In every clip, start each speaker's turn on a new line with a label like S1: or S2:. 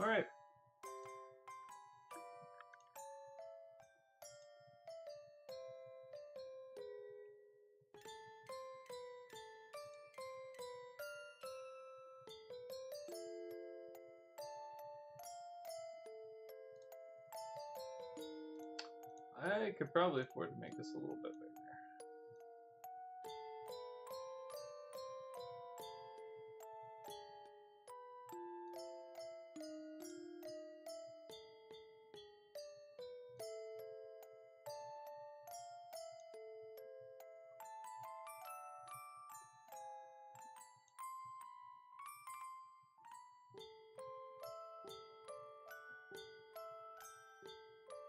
S1: Alright. I could probably afford to make this a little bit bigger.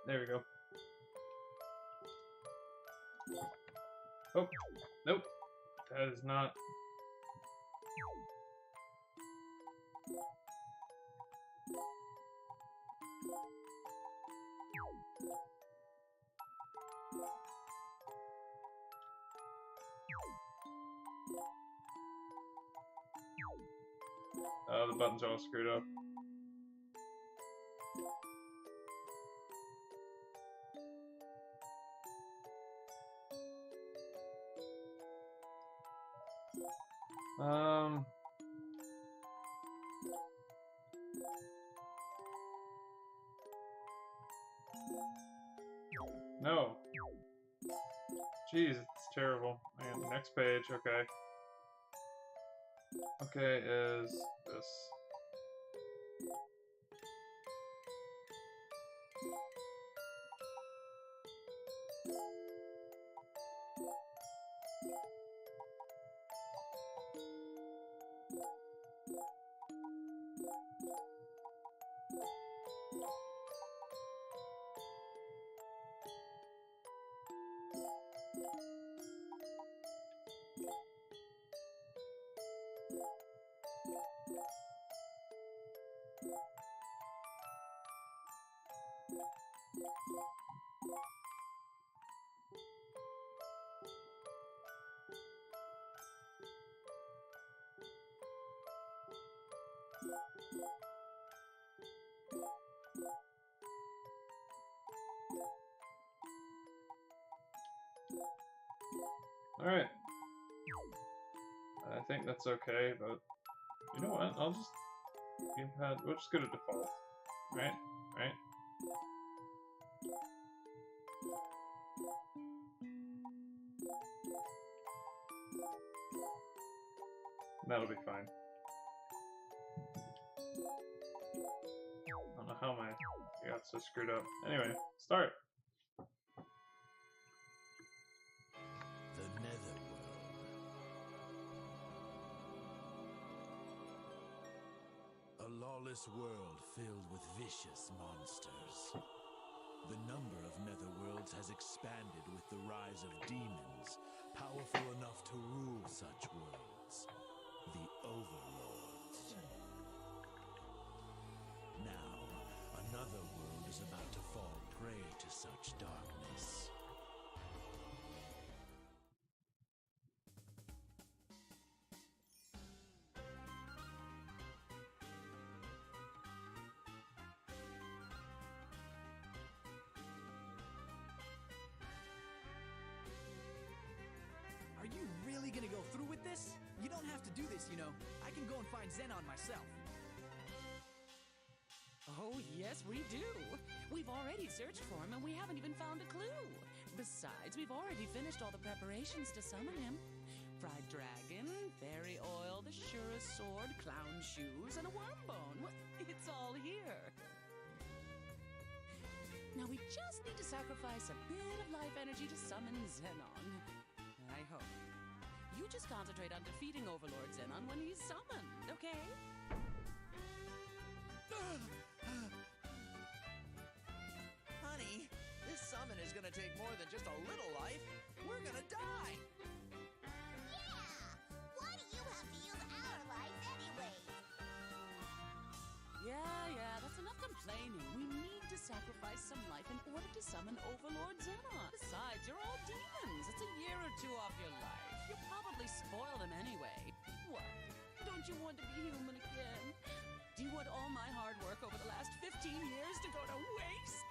S1: There we go. Oh, nope. That is not. The buttons are all screwed up. No. Jeez, it's terrible. And next page, okay. Okay, is this. Alright. I think that's okay, but you know what? I'll just we'll just go to default. Right? Right? That'll be fine. I don't know how I got so screwed up. Anyway, start.
S2: The Netherworld. A lawless world filled with vicious monsters. The number of netherworlds has expanded with the rise of demons, powerful enough to rule such worlds. The Overlords. Now, another world is about to fall prey to such darkness.
S3: Are you really gonna go through with this? You don't have to do this, you know. I can go and find Xenon myself.
S4: Oh, yes, we do. We've already searched for him, and we haven't even found a clue. Besides, we've already finished all the preparations to summon him. Fried dragon, fairy oil, the surest sword, clown shoes, and a worm bone. It's all here. Now we just need to sacrifice a bit of life energy to summon Xenon. I hope. You just concentrate on defeating Overlord Xenon when he's summoned, okay?
S3: Honey, this summon is gonna take more than just a little life. We're gonna die.
S5: Yeah! Why do you have to use our life anyway?
S4: Yeah, that's enough complaining. We need to sacrifice some life in order to summon Overlord Xenon. Besides, you're all demons. It's a year or two off your life. You'll probably spoil them anyway. What? Don't you want to be human again? Do you want all my hard work over the last 15 years to go to waste?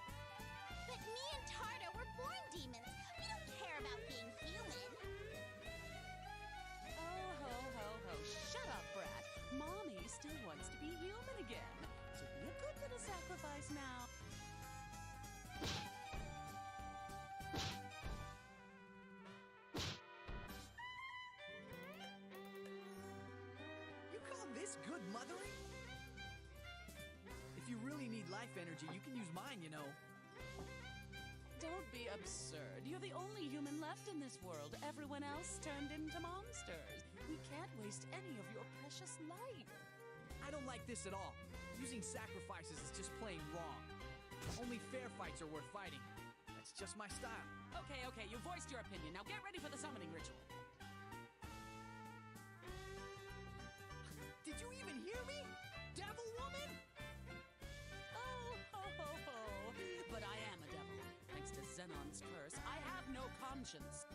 S5: But me and Tarda were born demons. We don't care about being human.
S4: Oh, ho, ho, ho. Shut up, brat. Mommy still wants to be human again. So be a good little sacrifice now.
S3: You call this good mothering? If you really need life energy, you can use mine, you know.
S4: Don't be absurd. You're the only human left in this world. Everyone else turned into monsters. We can't waste any of your precious life.
S3: I don't like this at all. Using sacrifices is just plain wrong. Only fair fights are worth fighting. That's just my style.
S4: Okay, okay, you voiced your opinion. Now get ready for the summoning ritual.
S3: Did you even hear me? Devil woman?
S4: Oh, ho, ho, ho. But I am a devil. Thanks to Xenon's curse, I have no conscience.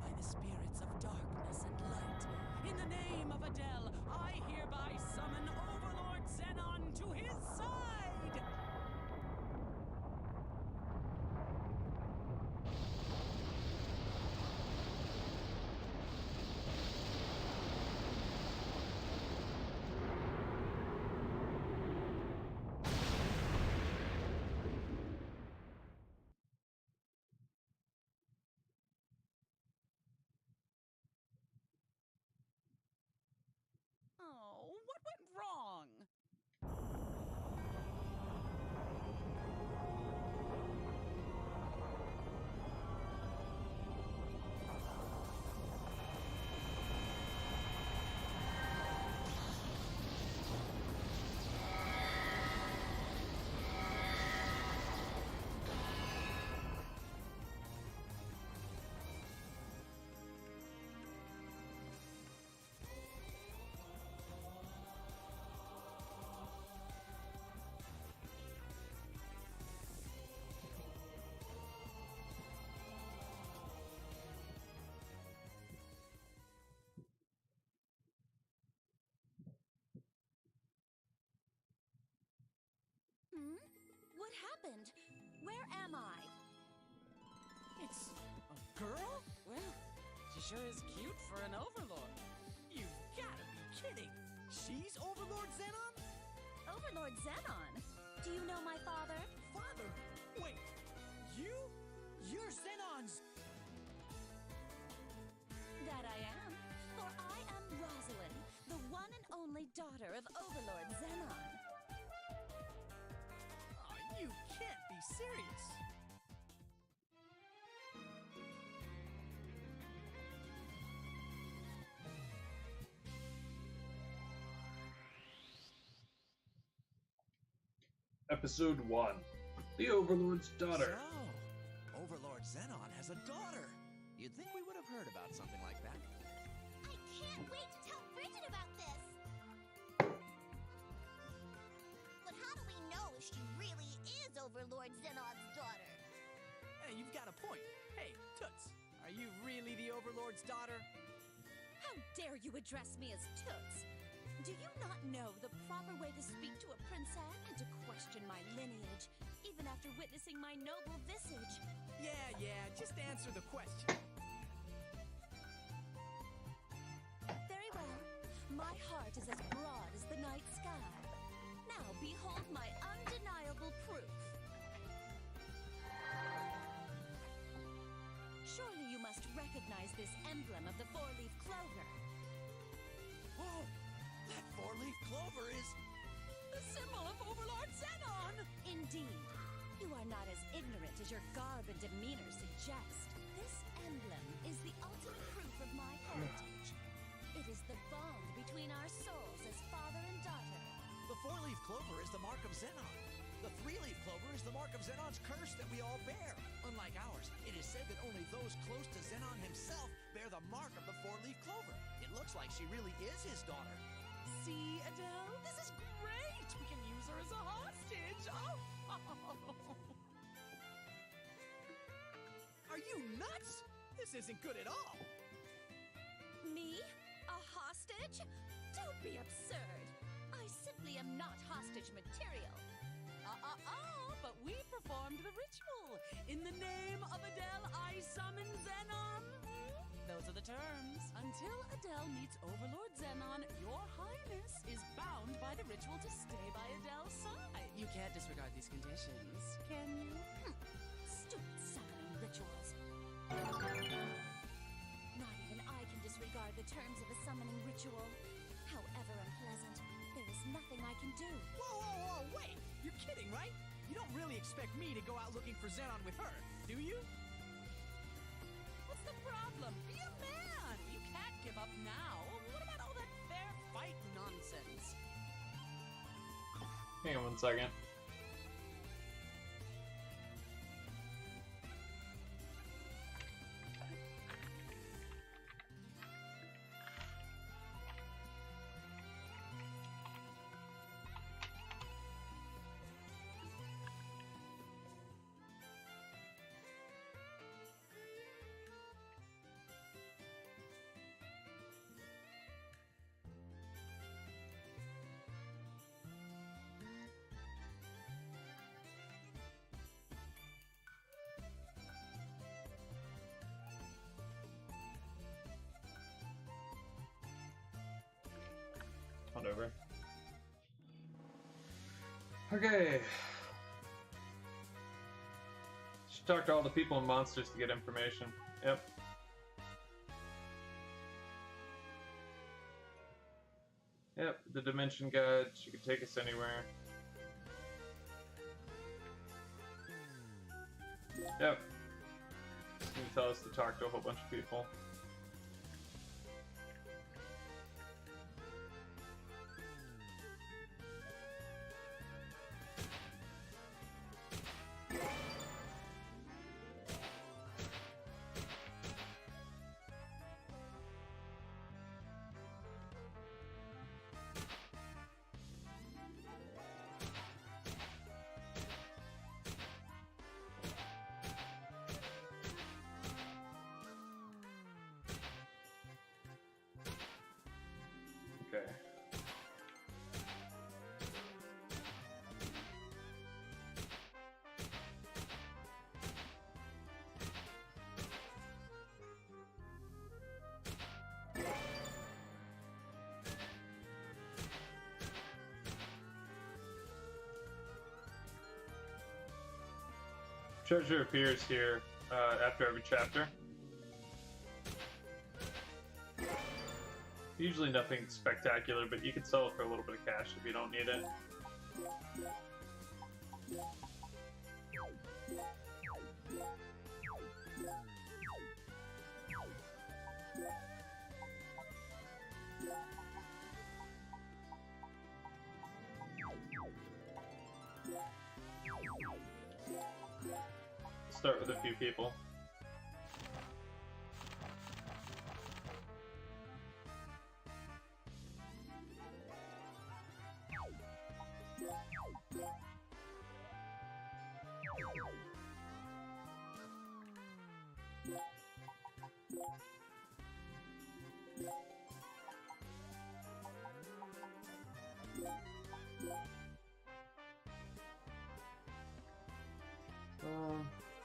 S4: By the spirits of darkness and light, in the name of Adele, I hereby summon Overlord Xenon to his side! Oh, what went wrong?
S5: What happened? Where am I?
S3: It's a girl?
S4: Well, she sure is cute for an overlord.
S3: You've gotta be kidding. She's Overlord Xenon?
S5: Overlord Xenon. Do you know my father?
S3: Father? Wait, you're Xenon's...
S5: That I am. For I am Rosalind, the one and only daughter of Overlord Xenon.
S3: Oh, you can't be serious.
S1: Episode 1. The Overlord's Daughter.
S6: So, Overlord Xenon has a daughter. You'd think we would have heard about something like that.
S5: I can't wait to tell Bridget about this. But how do we know if she really is Overlord Xenon's daughter?
S3: Hey, you've got a point. Hey, Toots, are you really the Overlord's daughter?
S5: How dare you address me as Toots? Do you not know the proper way to speak to a princess and to question my lineage, even after witnessing my noble visage?
S3: Yeah, just answer the question.
S5: Very well. My heart is as broad as the night sky. Now behold my undeniable proof. Surely you must recognize this emblem of the four-leaf clover.
S6: Whoa! That four-leaf clover is...
S4: The symbol of Overlord Xenon!
S5: Indeed. You are not as ignorant as your garb and demeanor suggest. This emblem is the ultimate proof of my heritage. It is the bond between our souls as father and daughter.
S6: The four-leaf clover is the mark of Xenon. The three-leaf clover is the mark of Xenon's curse that we all bear. Unlike ours, it is said that only those close to Xenon himself bear the mark of the four-leaf clover. It looks like she really is his daughter.
S4: See, Adele? This is great! We can use her as a hostage! Oh!
S3: Are you nuts? This isn't good at all.
S5: Me? A hostage? Don't be absurd. I simply am not hostage material.
S4: But we performed the ritual. In the name of Adele, I summon Xenon. Those are the terms. Until Adele meets Overlord Xenon, your highness is bound by the ritual to stay by Adele's side. You can't disregard these conditions, can you?
S5: Stupid summoning rituals. Not even I can disregard the terms of a summoning ritual. However unpleasant, there is nothing I can do.
S3: Whoa, wait! You're kidding, right? You don't really expect me to go out looking for Xenon with her, do you?
S4: What's the problem? Be a man! You can't give up now. What about all that fair fight nonsense?
S1: Hang on 1 second. Whatever. Okay. Should talk to all the people and monsters to get information. Yep. Yep, the Dimension Guide. She could take us anywhere. Yep. It's gonna tell us to talk to a whole bunch of people. Okay. Treasure appears here after every chapter. Usually nothing spectacular, but you can sell it for a little bit of cash if you don't need it. Start with a few people.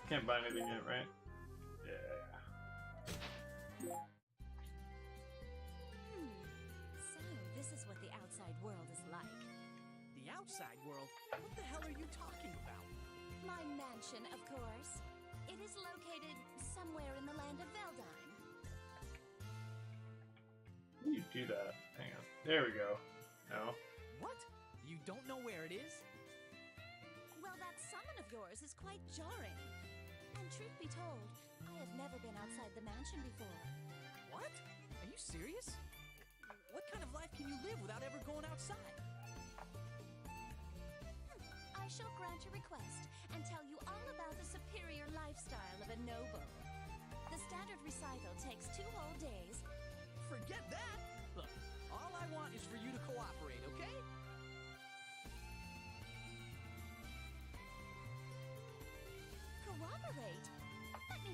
S1: Can't buy anything yet, right? Yeah.
S5: So, this is what the outside world is like.
S3: The outside world? What the hell are you talking about?
S5: My mansion, of course. It is located somewhere in the land of Veldine.
S1: How do you do that? Hang on. There we go. No.
S3: What? You don't know where it is?
S5: Well, that summon of yours is quite jarring. And truth be told, I have never been outside the mansion before.
S3: What? Are you serious? What kind of life can you live without ever going outside?
S5: I shall grant your request and tell you all about the superior lifestyle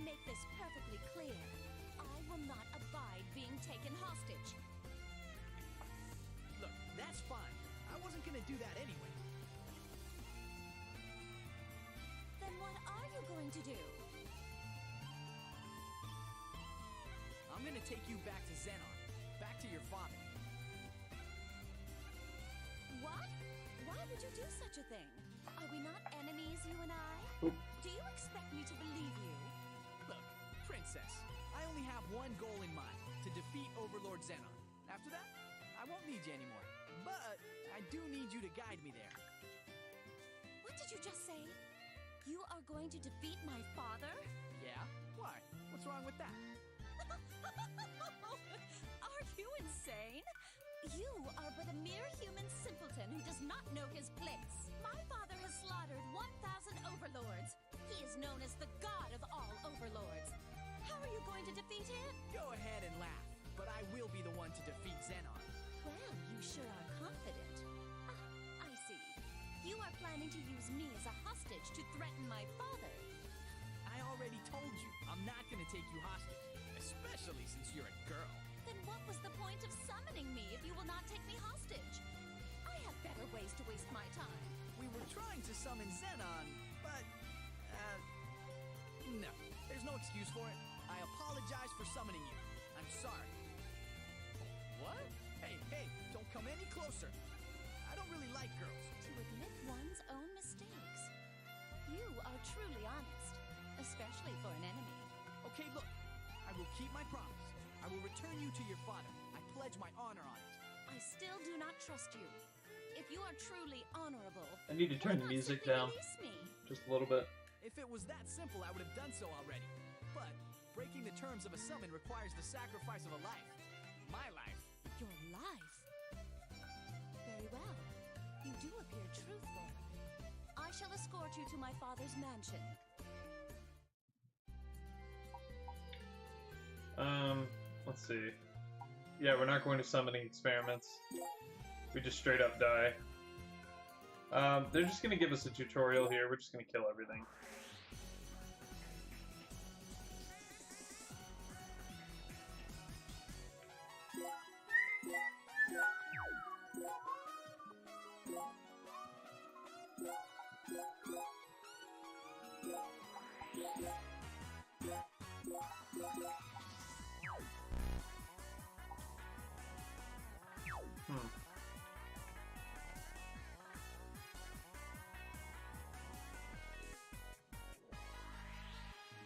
S5: make this perfectly clear. I will not abide being taken hostage.
S3: Look, that's fine. I wasn't gonna do that anyway.
S5: Then what are you going to do?
S3: I'm gonna take you back to Xenon. Back to your father.
S5: What? Why would you do such a thing? Are we not enemies, you and I?
S1: Oop.
S5: Do you expect me to believe you?
S3: Look, Princess, I only have one goal in mind, to defeat Overlord Xenon. After that, I won't need you anymore. But I do need you to guide me there.
S5: What did you just say? You are going to defeat my father?
S3: Yeah? Why? What's wrong with that?
S5: Are you insane? You are but a mere human simpleton who does not know his place. My father has slaughtered 1,000 overlords. He is known as the god of all overlords. How are you going to defeat him?
S3: Go ahead and laugh, but I will be the one to defeat Xenon.
S5: Well, you sure are confident. Ah, I see. You are planning to use me as a hostage to threaten my father.
S3: I already told you, I'm not gonna take you hostage, especially since you're a girl.
S5: Then what was the point of summoning me if you will not take me hostage? I have better ways to waste my time.
S3: We were trying to summon Xenon, but, no. There's no excuse for it. I apologize for summoning you. I'm sorry. What? Hey, don't come any closer. I don't really like girls.
S5: To admit one's own mistakes. You are truly honest, especially for an enemy.
S3: Okay, look. I will keep my promise. I will return you to your father. I pledge my honor on it.
S5: I still do not trust you. If you are truly honorable,
S1: I need to turn the
S5: why not
S1: music
S5: simply
S1: down
S5: release me?
S1: just a little bit.
S3: If it was that simple, I would have done so already. But breaking the terms of a summon requires the sacrifice of a life. My life.
S5: Your life? Very well. You do appear truthful. I shall escort you to my father's mansion.
S1: Let's see. Yeah, we're not going to summoning experiments. We just straight up die. They're just gonna give us a tutorial here. We're just gonna kill everything.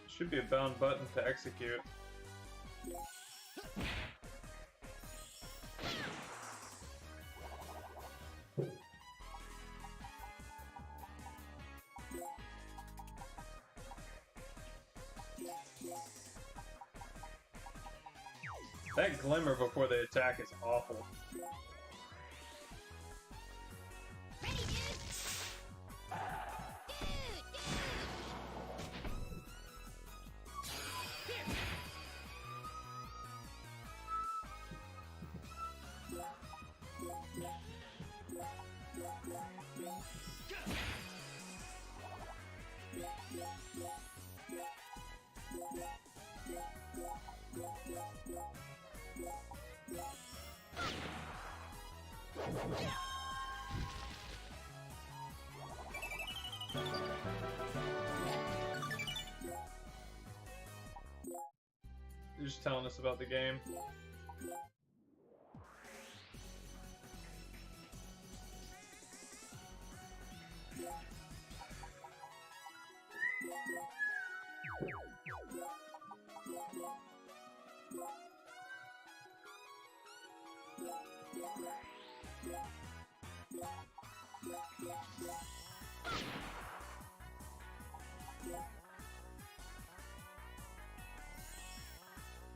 S1: Should be a bound button to execute. That glimmer before they attack is awful.
S5: Ready, dude?
S1: They're just telling us about the game.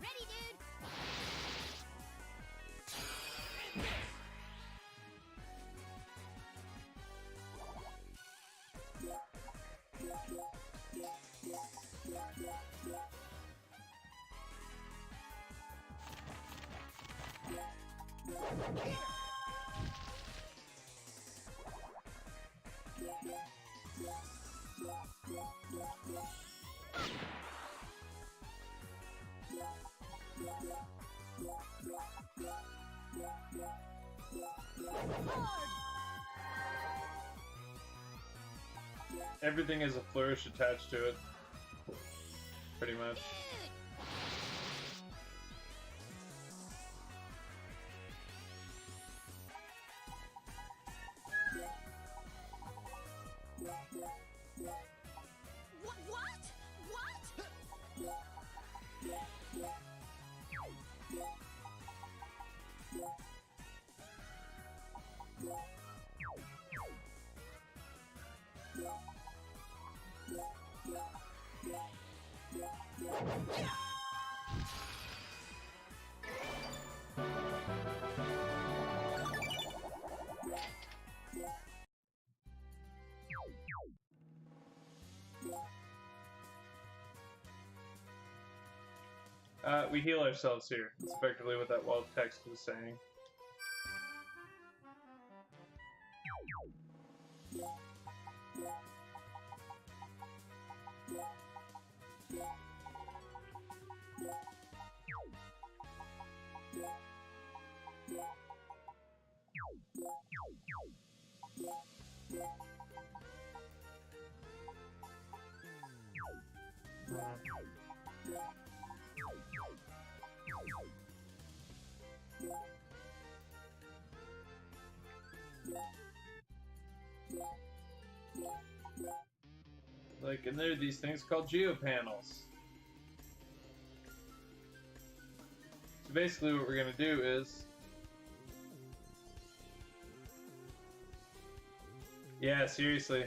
S5: Ready, dude?
S1: Everything has a flourish attached to it. Pretty much. We heal ourselves here. That's effectively what that wall text was saying. Like, and there are these things called geopanels. So basically what we're gonna do is... Yeah, seriously.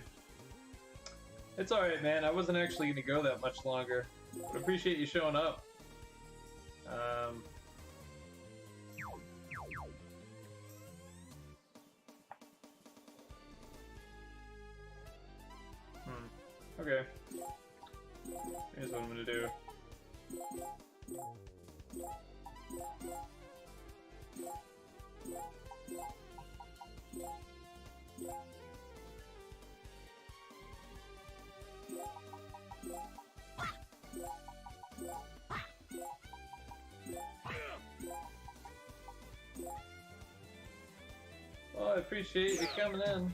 S1: It's alright, man. I wasn't actually gonna go that much longer. But I appreciate you showing up. Okay. Here's what I'm gonna do. Well, I appreciate you coming in.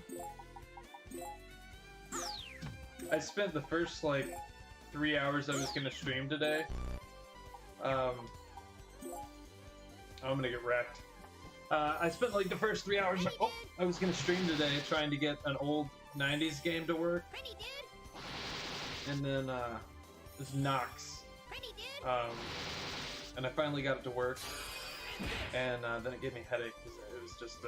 S1: I spent the first, like, 3 hours I was gonna stream today. I'm gonna get wrecked. I spent, like, the first 3 hours I was gonna stream today trying to get an old 90s game to work.
S5: Pretty dude.
S1: And then, this Nox.
S5: Pretty dude.
S1: And I finally got it to work. And, then it gave me a headache because it was just,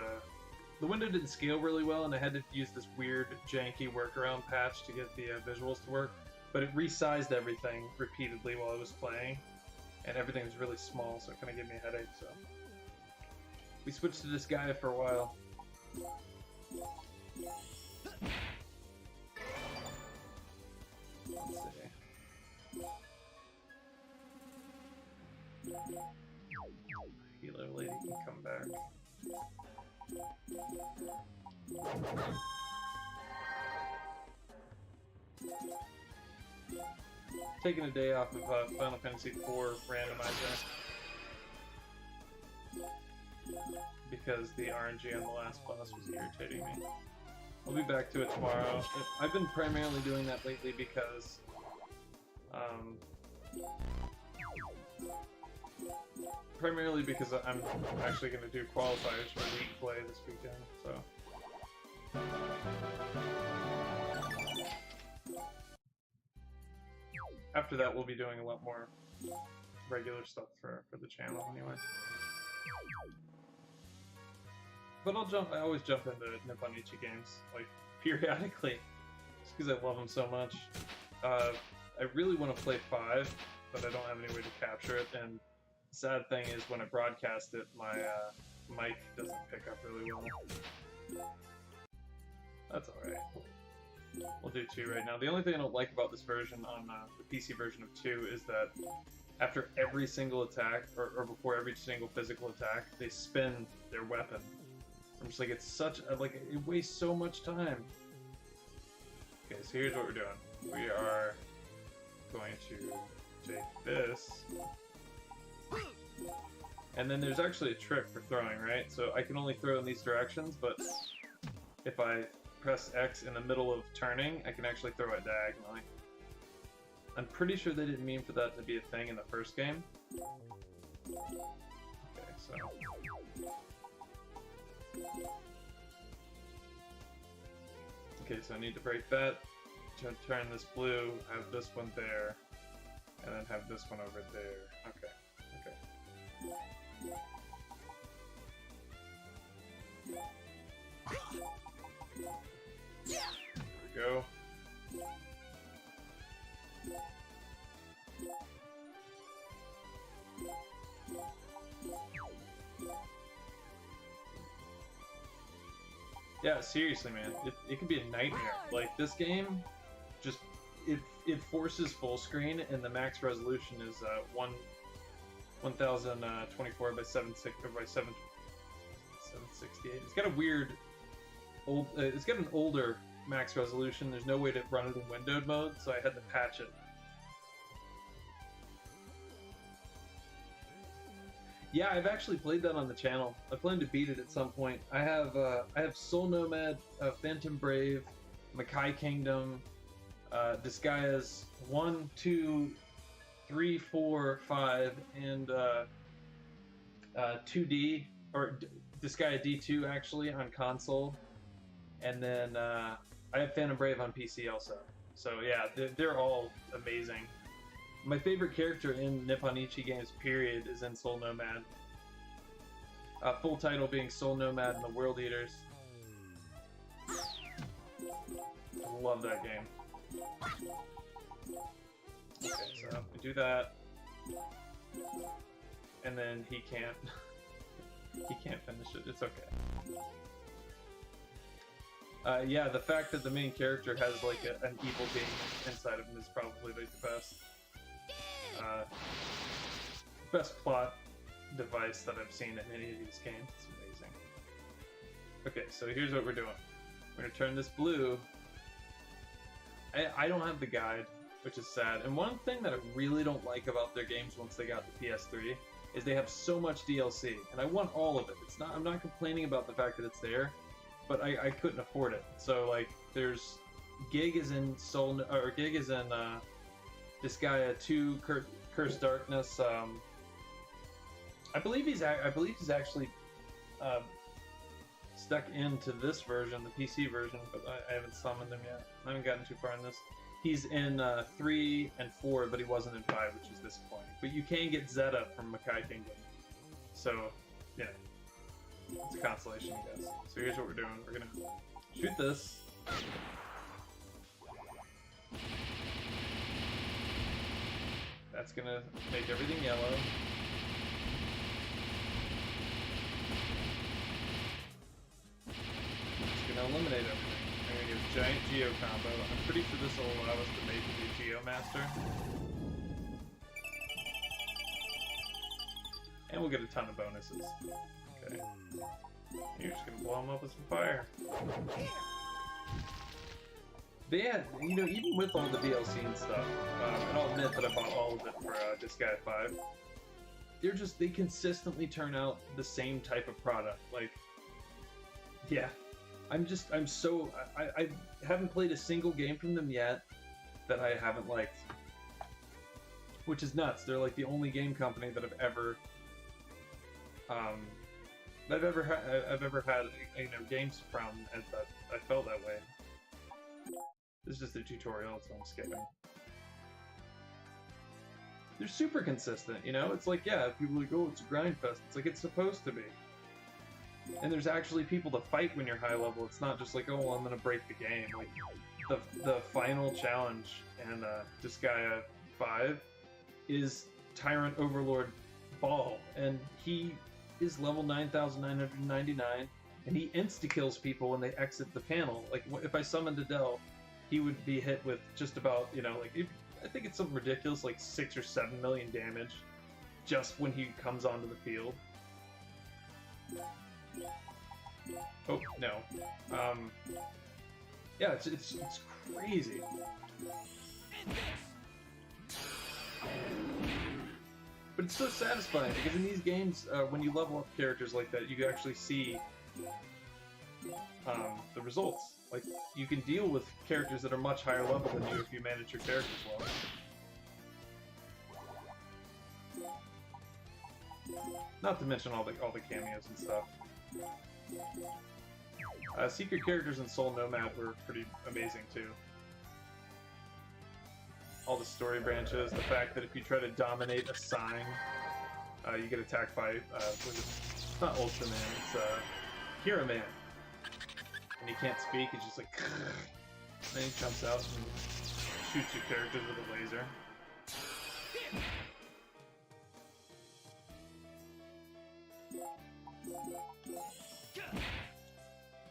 S1: the window didn't scale really well, and I had to use this weird, janky workaround patch to get the visuals to work. But it resized everything repeatedly while I was playing, and everything was really small, so it kind of gave me a headache. So we switched to Disgaea for a while. Let's see. Healer lady can come back. Taking a day off of Final Fantasy IV randomizer because the RNG on the last boss was irritating me. I'll be back to it tomorrow. I've been primarily doing that lately because I'm actually going to do qualifiers for League play this weekend, so. After that, we'll be doing a lot more regular stuff for the channel anyway. But I always jump into Nipponichi games, like, periodically, just because I love them so much. I really want to play 5, but I don't have any way to capture it, and the sad thing is when I broadcast it, my mic doesn't pick up really well. That's alright. We'll do 2 right now. The only thing I don't like about this version on the PC version of 2 is that after every single attack, or before every single physical attack, they spin their weapon. I'm just like, it's such a, like, it wastes so much time. Okay, so here's what we're doing. We are going to take this And then there's actually a trick for throwing, right? So I can only throw in these directions, but if I press X in the middle of turning, I can actually throw it diagonally. I'm pretty sure they didn't mean for that to be a thing in the first game. Okay, so... Okay, so I need to break that, turn this blue, have this one there, and then have this one over there. Okay, okay. There we go. Yeah, seriously, man, it can be a nightmare. Like, this game, just, it forces full screen, and the max resolution is 1024 by 768. It's got a weird, it's got an older max resolution. There's no way to run it in windowed mode, so I had to patch it. Yeah, I've actually played that on the channel. I plan to beat it at some point. I have Soul Nomad, Phantom Brave, Makai Kingdom, Disgaea's 1, 2, 3, 4, 5, and 2D, or Disgaea D2 actually on console, and then I have Phantom Brave on PC also. So yeah, they're all amazing. My favorite character in Nippon Ichi games, period, is in Soul Nomad. Full title being Soul Nomad and the World Eaters. Love that game. Okay, so we do that, and then he can't. He can't finish it. It's okay. Yeah, the fact that the main character has like an evil being inside of him is probably like the best plot device that I've seen in any of these games. It's amazing. Okay, so here's what we're doing. We're gonna turn this blue. I don't have the guide, which is sad. And one thing that I really don't like about their games once they got the PS3 is they have so much DLC, and I want all of it. I'm not complaining about the fact that it's there, but I couldn't afford it. So like, there's Gig is in Disgaea 2, Cursed Darkness. I believe he's actually stuck into this version, the PC version, but I haven't summoned him yet. I haven't gotten too far in this. He's in 3 and 4, but he wasn't in 5, which is disappointing. But you can get Zeta from Makai Kingdom. So, yeah. It's a consolation, I guess. So here's what we're doing. We're gonna shoot this. That's gonna make everything yellow. It's gonna eliminate everything. I'm gonna get a giant Geo combo. I'm pretty sure this will allow us to make the Geo Master. And we'll get a ton of bonuses. Okay. You're just gonna blow them up with some fire. But yeah, you know, even with all the DLC and stuff, and I'll admit that I bought all of it for Disgaea 5, they consistently turn out the same type of product. Like, yeah, I haven't played a single game from them yet that I haven't liked. Which is nuts. They're like the only game company that I've ever had, you know, games from, and that I felt that way. This is just a tutorial, so I'm skipping. They're super consistent, you know? It's like, yeah, people are like, oh, it's a grind fest. It's like, it's supposed to be. And there's actually people to fight when you're high level. It's not just like, oh, well, I'm gonna break the game. Like, the final challenge in Disgaea 5 is Tyrant Overlord Ball, and he is level 9,999, and he insta-kills people when they exit the panel. Like, if I summoned Adele, he would be hit with just about, you know, like, I think it's something ridiculous, like 6 or 7 million damage just when he comes onto the field. Oh, no. Yeah, it's crazy. But But it's so satisfying because in these games, when you level up characters like that, you actually see the results. Like, you can deal with characters that are much higher level than you if you manage your characters well. Not to mention all the cameos and stuff. Secret characters in Soul Nomad were pretty amazing too. All the story branches, the fact that if you try to dominate a sign, you get attacked by, it's not Ultraman, it's Hero Man. And he can't speak, it's just like, and then he jumps out and shoots your characters with a laser.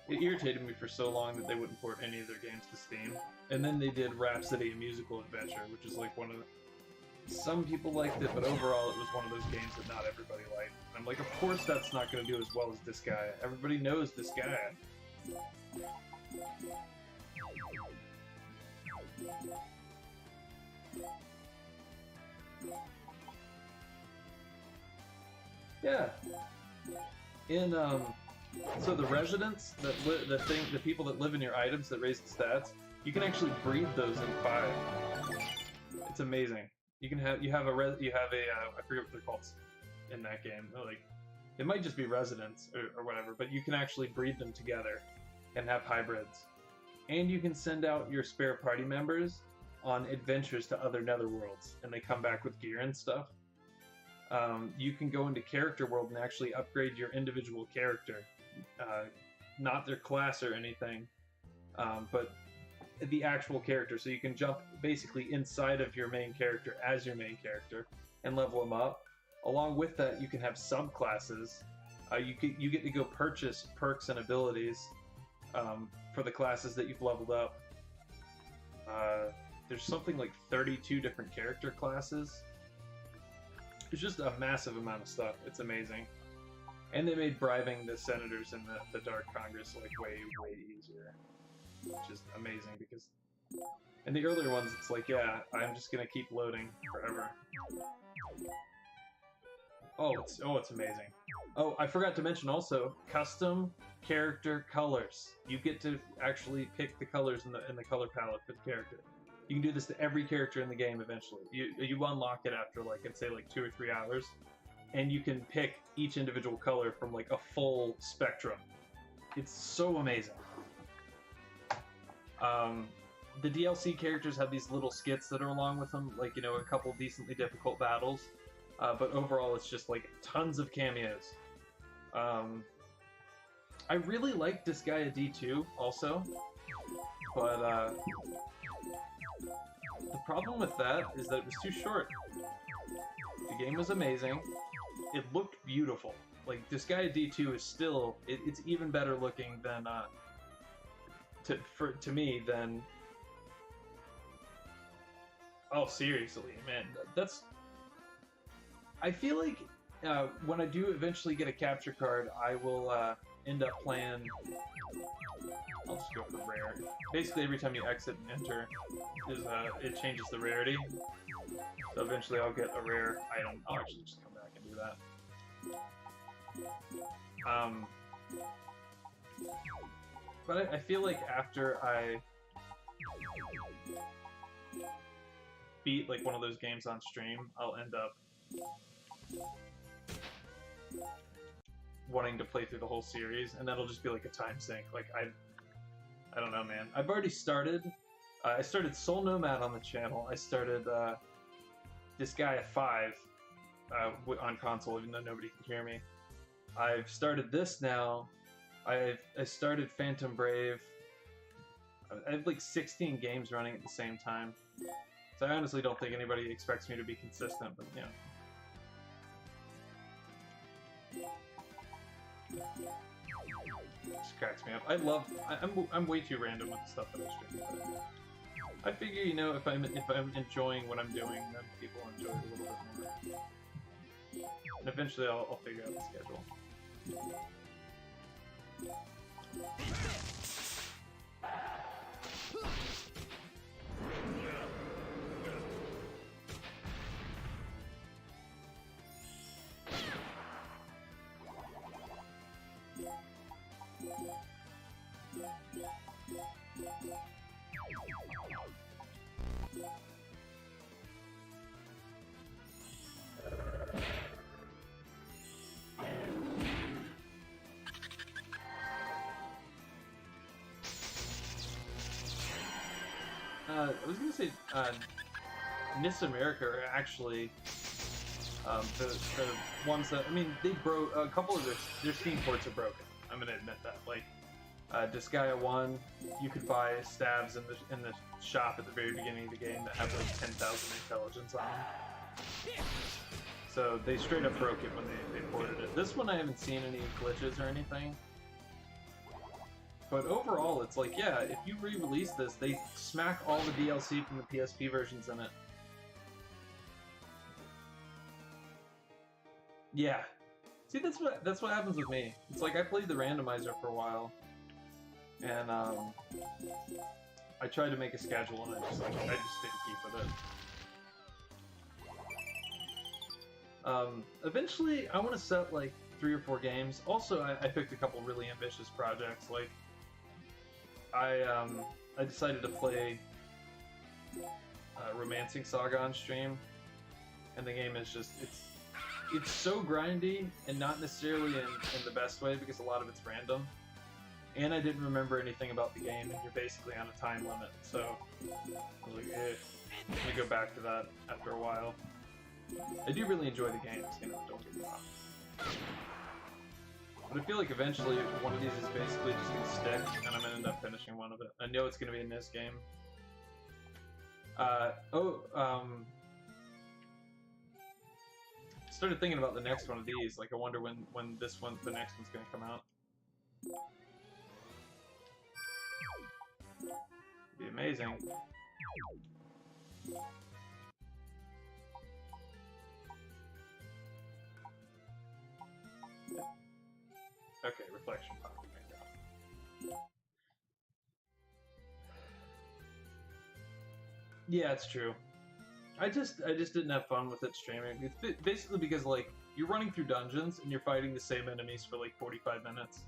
S1: It irritated me for so long that they wouldn't port any of their games to Steam. And then they did Rhapsody, a musical adventure, which is like one of the... Some people liked it, but overall it was one of those games that not everybody liked. And I'm like, of course that's not going to do as well as Disgaea. Everybody knows Disgaea. Yeah. In, so the residents, the people that live in your items that raise the stats, you can actually breed those in 5. It's amazing. You have a I forget what they're called in that game. Like, it might just be residents or whatever, but you can actually breed them together and have hybrids. And you can send out your spare party members on adventures to other netherworlds, and they come back with gear and stuff. You can go into Character World and actually upgrade your individual character. Not their class or anything, but the actual character. So you can jump basically inside of your main character as your main character and level them up. Along with that, you can have subclasses. You get to go purchase perks and abilities for the classes that you've leveled up. There's something like 32 different character classes. It's just a massive amount of stuff. It's amazing. And they made bribing the senators in the Dark Congress like way easier. Which is amazing because in the earlier ones it's like, yeah, I'm just gonna keep loading forever. Oh, it's amazing. Oh, I forgot to mention also, custom character colors. You get to actually pick the colors in the color palette for the character. You can do this to every character in the game eventually. You unlock it after like, I'd say like 2 or 3 hours, and you can pick each individual color from like a full spectrum. It's so amazing. The DLC characters have these little skits that are along with them, like, you know, a couple decently difficult battles, but overall it's just like tons of cameos. I really like Disgaea D2 also, but the problem with that is that it was too short. The game was amazing. It looked beautiful. Like, Disgaea D2 is still... It's even better looking than... to me, than... Oh, seriously, man. That's... I feel like when I do eventually get a capture card, I will end up playing... I'll just go for rare. Basically, every time you exit and enter, it changes the rarity. So eventually I'll get a rare item. I'll actually just come back and do that. But I feel like after I beat like one of those games on stream, I'll end up wanting to play through the whole series, and that'll just be like a time sink. Like, I don't know, man. I've already started. I started Soul Nomad on the channel. I started Disgaea 5 on console, even though nobody can hear me. I've started this now. I started Phantom Brave. I have like 16 games running at the same time. So I honestly don't think anybody expects me to be consistent, but you know. Just cracks me up. I'm way too random with the stuff that I stream. But I figure, you know, if I'm enjoying what I'm doing, then people enjoy it a little bit more. And eventually I'll figure out the schedule. I was gonna say Miss America are actually the ones that, I mean, they broke a couple of their Steam ports are broken. I'm gonna admit that. Like Disgaea 1, you could buy stabs in the shop at the very beginning of the game that have like 10,000 intelligence on them. So they straight up broke it when they ported it. This one I haven't seen any glitches or anything. But overall, it's like, yeah, if you re-release this, they smack all the DLC from the PSP versions in it. Yeah. See, that's what happens with me. It's like I played the randomizer for a while, and I tried to make a schedule, and I just didn't keep with it. Eventually, I want to set like 3 or 4 games. Also, I picked a couple really ambitious projects. Like, I decided to play Romancing Saga on stream, and the game is just it's so grindy, and not necessarily in the best way, because a lot of it's random. And I didn't remember anything about the game, and you're basically on a time limit. So I was like, I'm gonna go back to that after a while. I do really enjoy the games, don't get me wrong. But I feel like eventually one of these is basically just gonna stick, and I'm gonna end up finishing one of it. I know it's gonna be in this game. Started thinking about the next one of these. Like, I wonder when the next one's gonna come out. It'd be amazing. Okay, reflection pop. Yeah, it's true. I just didn't have fun with it streaming. It's basically because, like, you're running through dungeons and you're fighting the same enemies for like 45 minutes.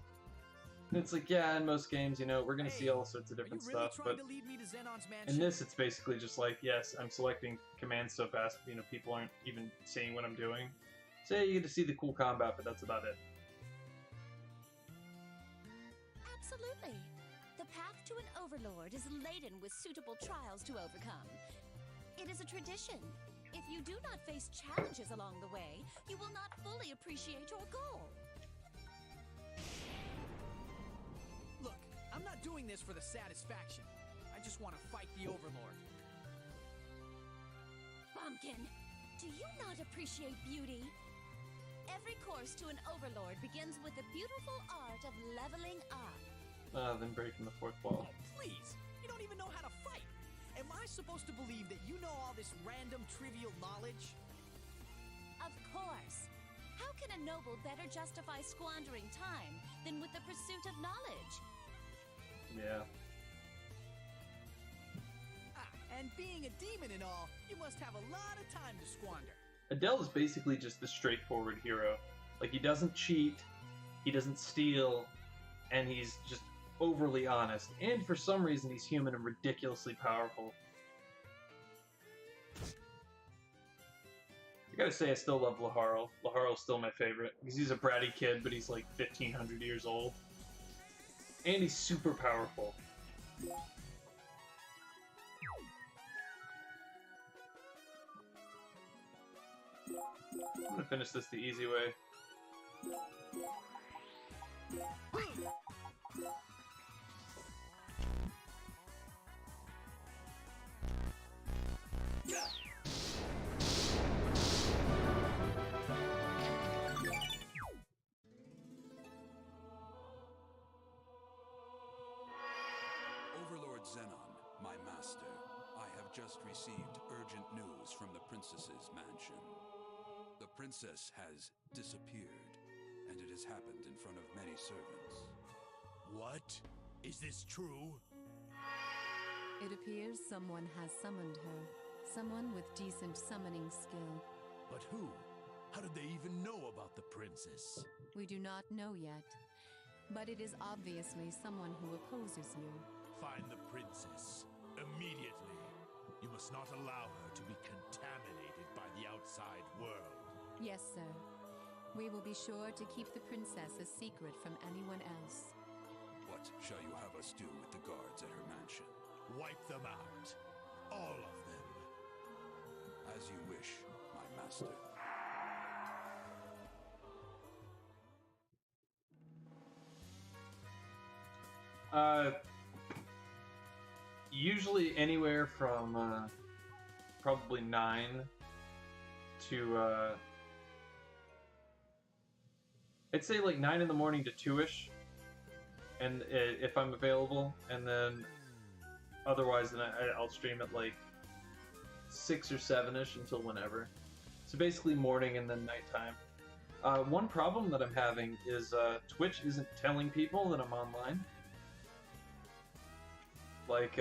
S1: And it's like, yeah, in most games, you know, we're gonna see all sorts of different stuff, but in this, it's basically just like, yes, I'm selecting commands so fast, you know, people aren't even seeing what I'm doing. So yeah, you get to see the cool combat, but that's about it.
S5: Absolutely. The path to an overlord is laden with suitable trials to overcome. It is a tradition. If you do not face challenges along the way, you will not fully appreciate your goal.
S3: Look, I'm not doing this for the satisfaction. I just want to fight the Overlord.
S5: Bumpkin, do you not appreciate beauty? Every course to an overlord begins with the beautiful art of leveling up.
S1: Then breaking the 4th wall.
S3: Please, you don't even know how to fight. Am I supposed to believe that you know all this random, trivial knowledge?
S5: Of course. How can a noble better justify squandering time than with the pursuit of knowledge?
S1: Yeah.
S3: And being a demon and all, you must have a lot of time to squander.
S1: Adele is basically just the straightforward hero. Like, he doesn't cheat, he doesn't steal, and he's just overly honest. And for some reason, he's human and ridiculously powerful. I gotta say, I still love Laharl. Laharl's still my favorite, because he's a bratty kid, but he's like 1,500 years old. And he's super powerful. I'm gonna finish this the easy way.
S2: Overlord Zenon, my master, I have just received urgent news from the princess's mansion. The princess has disappeared, and it has happened in front of many servants.
S7: What? Is this true?
S8: It appears someone has summoned her. Someone with decent summoning skill.
S7: But who? How did they even know about the princess?
S8: We do not know yet. But it is obviously someone who opposes you.
S7: Find the princess. Immediately. You must not allow her to be contaminated by the outside world.
S8: Yes, sir. We will be sure to keep the princess a secret from anyone else.
S2: What shall you have us do with the guards at her mansion?
S7: Wipe them out.
S2: All of them. As you wish, my master.
S1: Usually anywhere from probably 9 to I'd say like 9 in the morning to 2ish, and if I'm available, and then otherwise then I'll stream at like 6 or 7ish until whenever. So basically morning and then nighttime. One problem that I'm having is Twitch isn't telling people that I'm online. Like,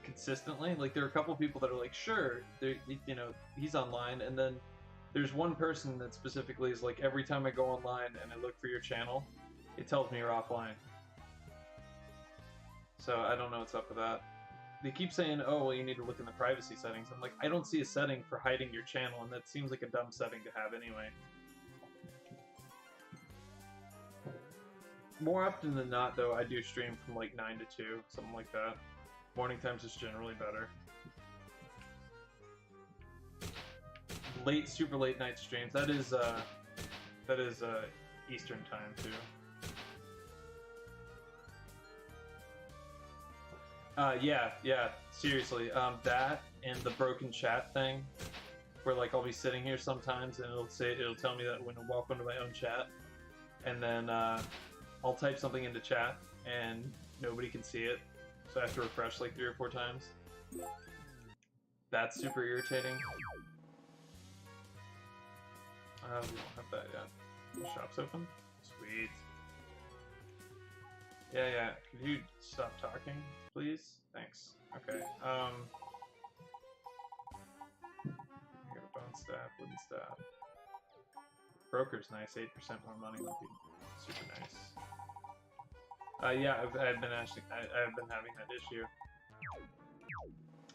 S1: consistently. Like, there are a couple people that are like, sure, you know, he's online, and then there's one person that specifically is like, every time I go online and I look for your channel, it tells me you're offline. So I don't know what's up with that. They keep saying, oh, well, you need to look in the privacy settings. I'm like, I don't see a setting for hiding your channel, and that seems like a dumb setting to have anyway. More often than not, though, I do stream from like 9 to 2, something like that. Morning times is generally better. Late, super late night streams. That is Eastern time too. Yeah, seriously. That and the broken chat thing, where like I'll be sitting here sometimes and it'll tell me that when welcome to my own chat, and then I'll type something into chat and nobody can see it, so I have to refresh like 3 or 4 times. That's super irritating. We don't have that yet. The shop's open? Sweet. Yeah. Could you stop talking, please? Thanks. Okay. I got a bone staff, wooden staff. Broker's nice, 8% more money would be super nice. Yeah, I've been having that issue.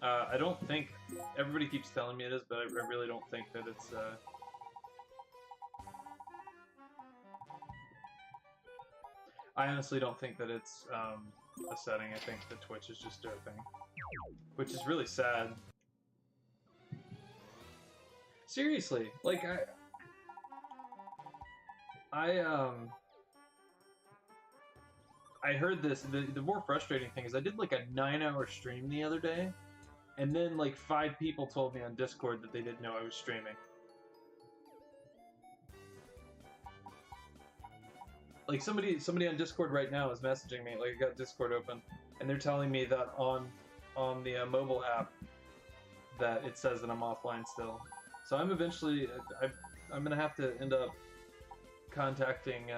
S1: I don't think everybody keeps telling me it is, but I really don't think that it's. I honestly don't think that it's a setting. I think that Twitch is just derping, which is really sad. Seriously, like I heard this. The more frustrating thing is I did like a 9-hour stream the other day, and then like 5 people told me on Discord that they didn't know I was streaming. Like somebody on Discord right now is messaging me. Like I got Discord open, and they're telling me that on the mobile app that it says that I'm offline still. So I'm eventually I'm gonna have to end up contacting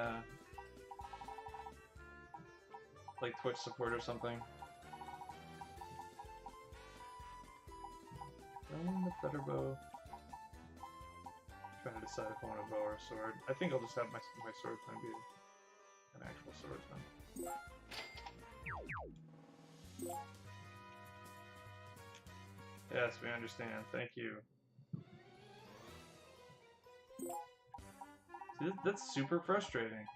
S1: like Twitch support or something. Throwing the better bow. Trying to decide if I want a bow or a sword. I think I'll just have my swordsman be an actual swordsman. Yes, we understand. Thank you. See, that's super frustrating.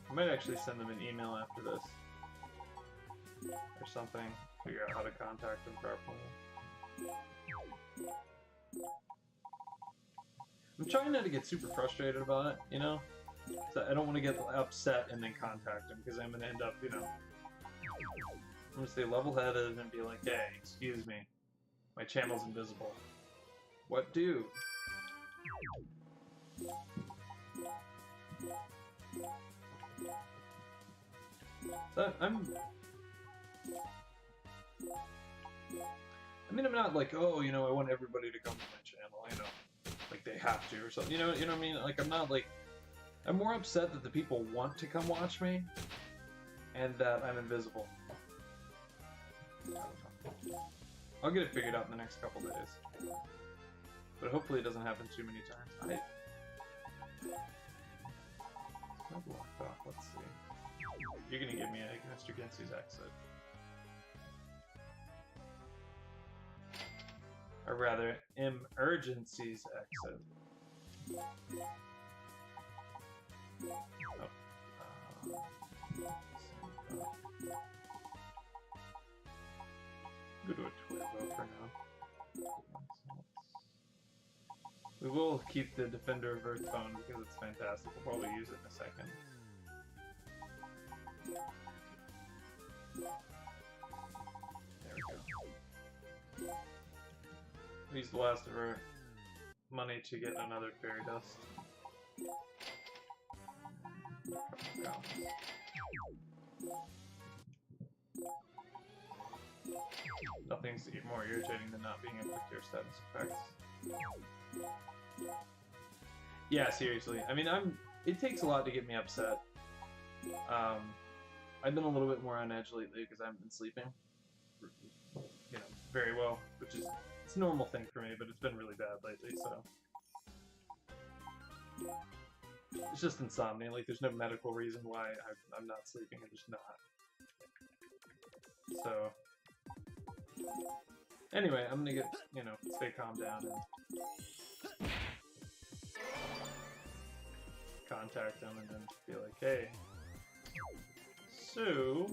S1: I might actually send them an email after this. Or something. Figure out how to contact them properly. I'm trying not to get super frustrated about it, you know? So I don't want to get upset and then contact them, because I'm going to end up, you know... I'm going to stay level-headed and be like, hey, excuse me. My channel's invisible. What do? So I mean, I'm not like, oh, you know, I want everybody to come to my channel, you know, like they have to or something, you know what I mean? Like, I'm not like, I'm more upset that the people want to come watch me, and that I'm invisible. I'll get it figured out in the next couple days, but hopefully it doesn't happen too many times. I've locked off. Let's see. You're gonna give me a Mr. Gensu's exit. Or rather, emergencies exit. Go to a Turbo for now. We will keep the Defender of Earthbone because it's fantastic. We'll probably use it in a second. There we go. We used the last of our money to get another fairy dust. Nothing's more irritating than not being able to cure status effects. Yeah, seriously. I mean, it takes a lot to get me upset. I've been a little bit more on edge lately because I haven't been sleeping, very well, which is it's a normal thing for me, but it's been really bad lately, so it's just insomnia. Like, there's no medical reason why I'm not sleeping. I'm just not. So anyway, I'm gonna get stay calm down and contact them, and then be like, hey. So,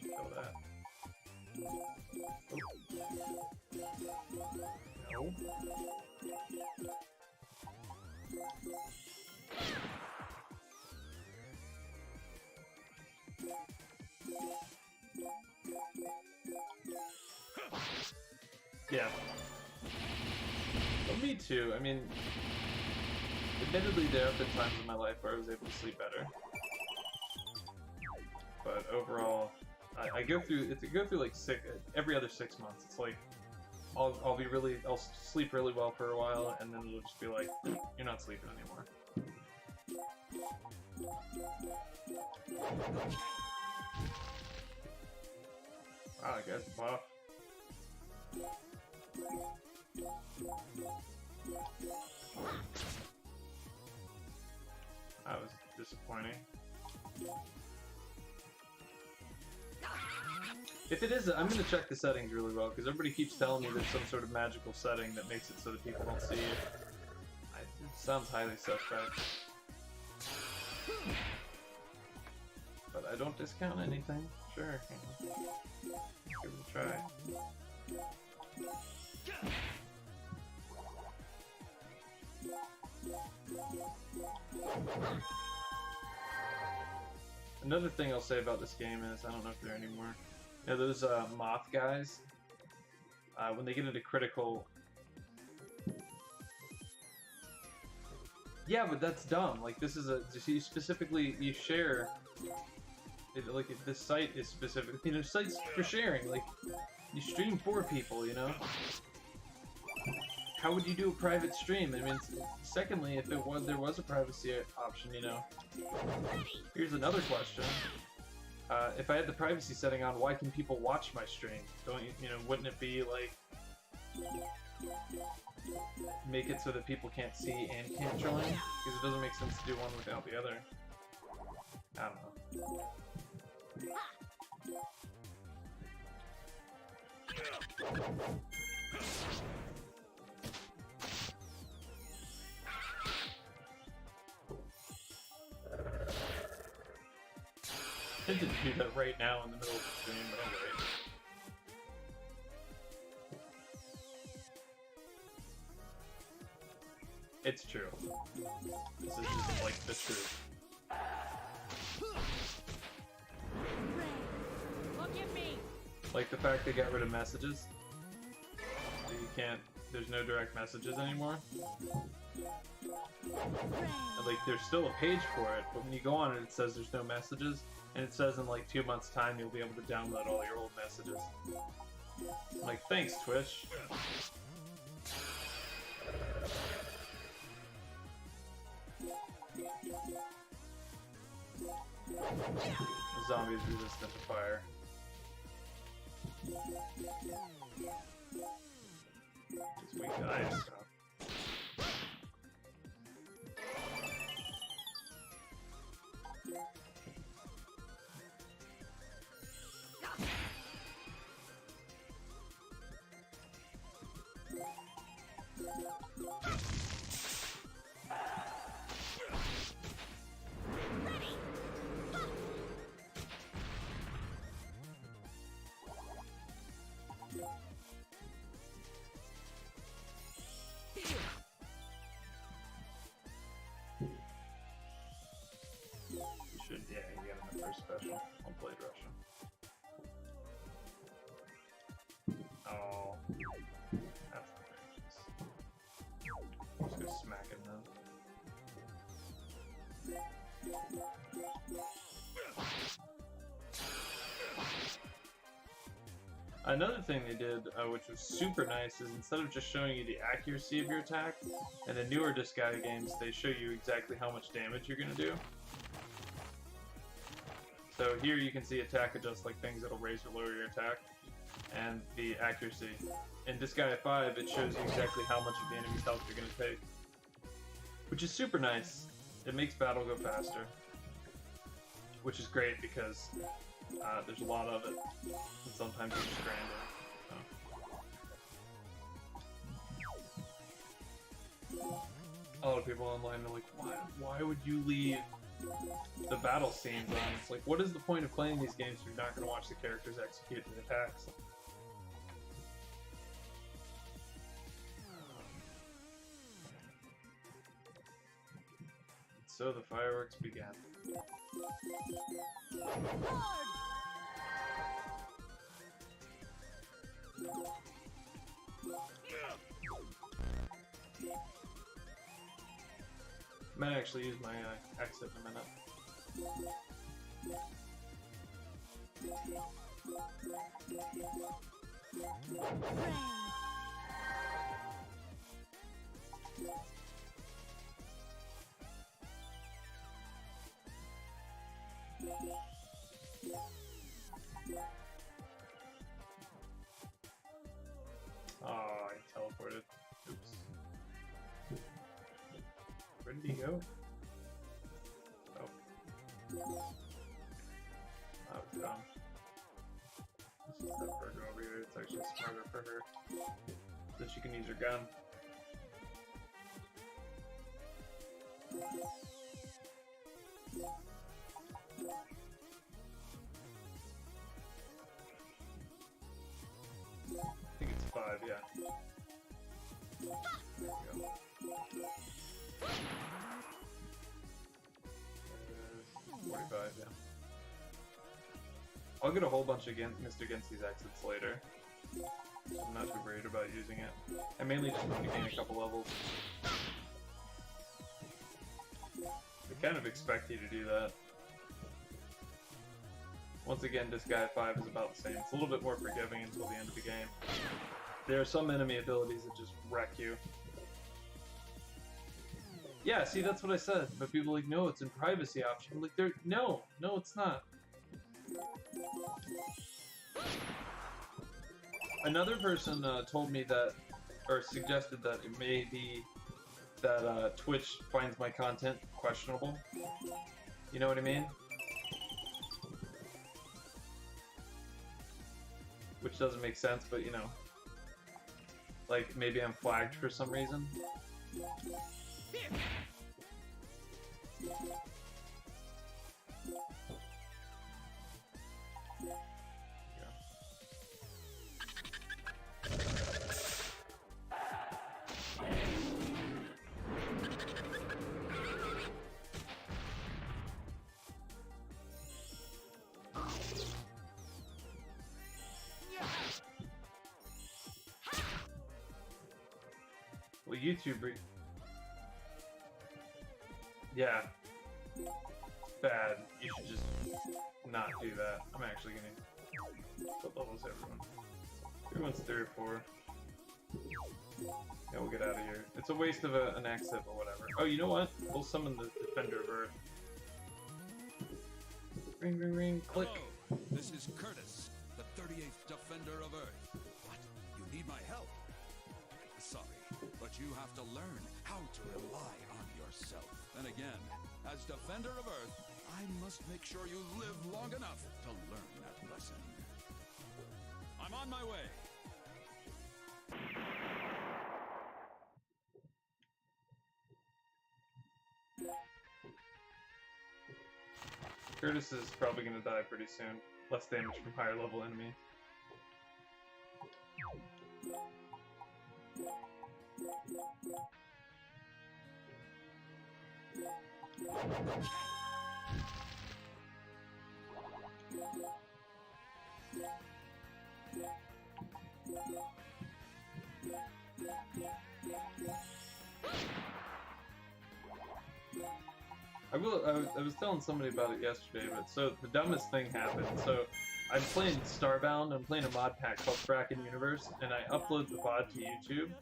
S1: kill that. Oh. No. Yeah. Well, me too. I mean, admittedly, there have been times in my life where I was able to sleep better, but overall, I go through like every other 6 months. It's like I'll sleep really well for a while, and then it'll just be like, you're not sleeping anymore. Wow, that guy's buff. That was disappointing. If it is, I'm going to check the settings really well, because everybody keeps telling me there's some sort of magical setting that makes it so that people don't see it. It sounds highly suspect. But I don't discount anything. Sure. Give it a try. Another thing I'll say about this game is, I don't know if there are any more. Those moth guys, when they get into critical... Yeah, but that's dumb. Like, this is you share... Like, this site is specific... sites for sharing. Like, you stream for people, How would you do a private stream? I mean, secondly, if there was a privacy option, Here's another question. If I had the privacy setting on, why can people watch my stream? Wouldn't it be like make it so that people can't see and can't join? Because it doesn't make sense to do one without the other. I don't know. I tempted to do that right now in the middle of the stream, but I'll wait. It's true. This is just like the truth.
S4: Look at me.
S1: Like the fact they got rid of messages. So you can't. There's no direct messages anymore. And like there's still a page for it, but when you go on it, it says there's no messages, and it says in like 2 months' time you'll be able to download all your old messages. I'm like, thanks, Twitch. The zombie's resistant to fire. Just weak to ice stuff. special on Blade Russia. Oh, that's the thing. I'm just gonna smack it now. Another thing they did, which was super nice, is instead of just showing you the accuracy of your attack, in the newer Disgaea games, they show you exactly how much damage you're going to do. So here you can see attack adjust like things that'll raise or lower your attack, and the accuracy. In Disgaea 5, it shows you exactly how much of the enemy's health you're going to take, which is super nice. It makes battle go faster, which is great because there's a lot of it, and sometimes you're stranded. So. A lot of people online are like, why would you leave the battle scenes on? It's like, what is the point of playing these games if you're not going to watch the characters execute the attacks? So the fireworks began. Might actually use my exit in a minute. Oh, I teleported. Oops. Where did he go? Oh. I was dumb. Let's just have her go over here. It's actually smarter for her. So she can use her gun. I think it's 5, yeah. There we go. 45, yeah. I'll get a whole bunch missed against these exits later. I'm not too worried about using it. I mainly just want to gain a couple levels. They kind of expect you to do that. Once again, Disgaea 5 is about the same. It's a little bit more forgiving until the end of the game. There are some enemy abilities that just wreck you. Yeah, see, that's what I said. But people are like, no, it's in privacy option. I'm like, no, it's not. Another person told me that, or suggested that it may be that Twitch finds my content questionable. You know what I mean? Which doesn't make sense, but you know. Like, maybe I'm flagged for some reason. Well, YouTube yeah. Bad. You should just not do that. I'm actually gonna... What level is everyone? Everyone's 3 or 4. Yeah, we'll get out of here. It's a waste of an exit or whatever. Oh, you know what? We'll summon the Defender of Earth. Ring, ring, ring, click.
S7: Hello, this is Curtis, the 38th Defender of Earth. What? You need my help? Sorry, but you have to learn how to rely on yourself. Then again, as Defender of Earth, I must make sure you live long enough to learn that lesson. I'm on my way.
S1: Curtis is probably going to die pretty soon. Less damage from higher level enemies. I was telling somebody about it yesterday, but so the dumbest thing happened. So I'm playing Starbound. I'm playing a mod pack called Kraken Universe, and I upload the VOD to YouTube.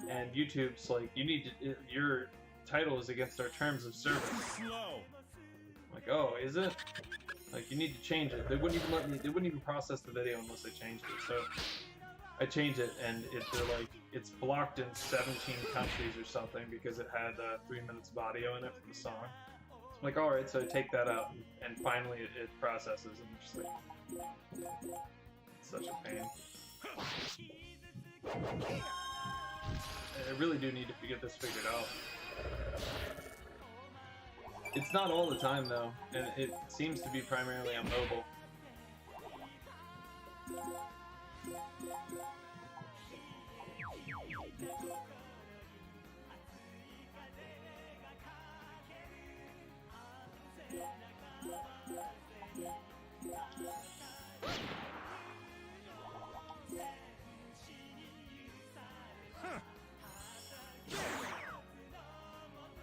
S1: And YouTube's like, you need to, your title is against our terms of service.
S2: Slow.
S1: I'm like, oh, is it? Like, you need to change it. They wouldn't even let me. They wouldn't even process the video unless I changed it. So I changed it, and they're like, it's blocked in 17 countries or something because it had 3 minutes of audio in it from the song. So I'm like, all right, so I take that out, and finally it processes, and I'm just like, it's such a pain. I really do need to get this figured out. It's not all the time though, and it seems to be primarily on mobile.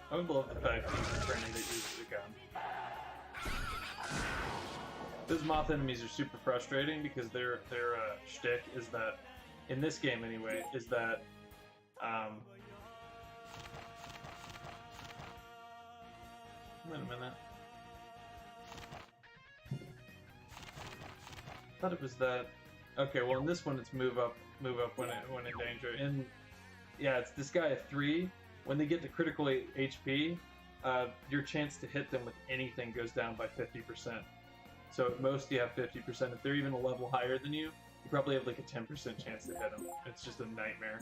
S1: I would love the fact that he's a trainee that uses a gun. Those moth enemies are super frustrating because their shtick is that, in this game anyway, is that wait a minute. I thought it was that. Okay, well in this one it's move up when in danger. In yeah, it's this guy at 3. When they get to critical HP, your chance to hit them with anything goes down by 50%. So at most you have 50%. If they're even a level higher than you probably have like a 10% chance to hit them. It's just a nightmare.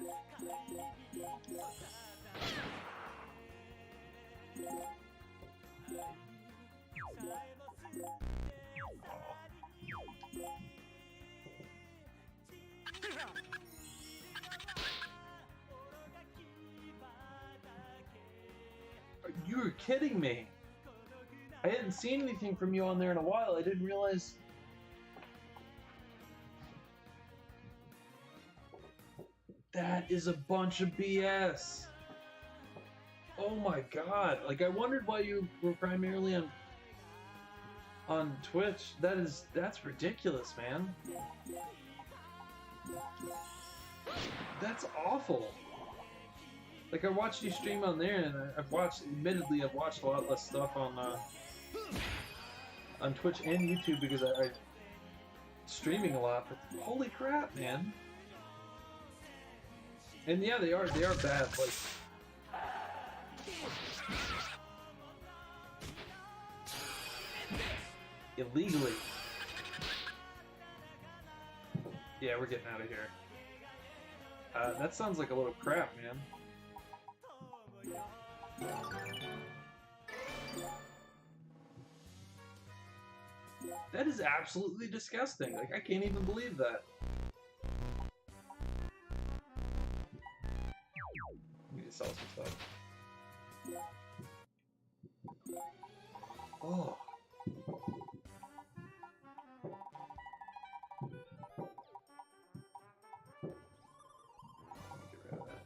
S1: You were kidding me. I hadn't seen anything from you on there in a while. I didn't realize. That is a bunch of BS. Oh my god. Like, I wondered why you were primarily on Twitch. That's ridiculous, man. That's awful. Like, I watched you stream on there, and admittedly, I've watched a lot less stuff on Twitch and YouTube because I streaming a lot, but holy crap, man. And yeah, they are bad, like, illegally. Yeah, we're getting out of here. That sounds like a little crap, man. That is absolutely disgusting. Like, I can't even believe that. I need to sell some stuff. Oh. Get rid of that.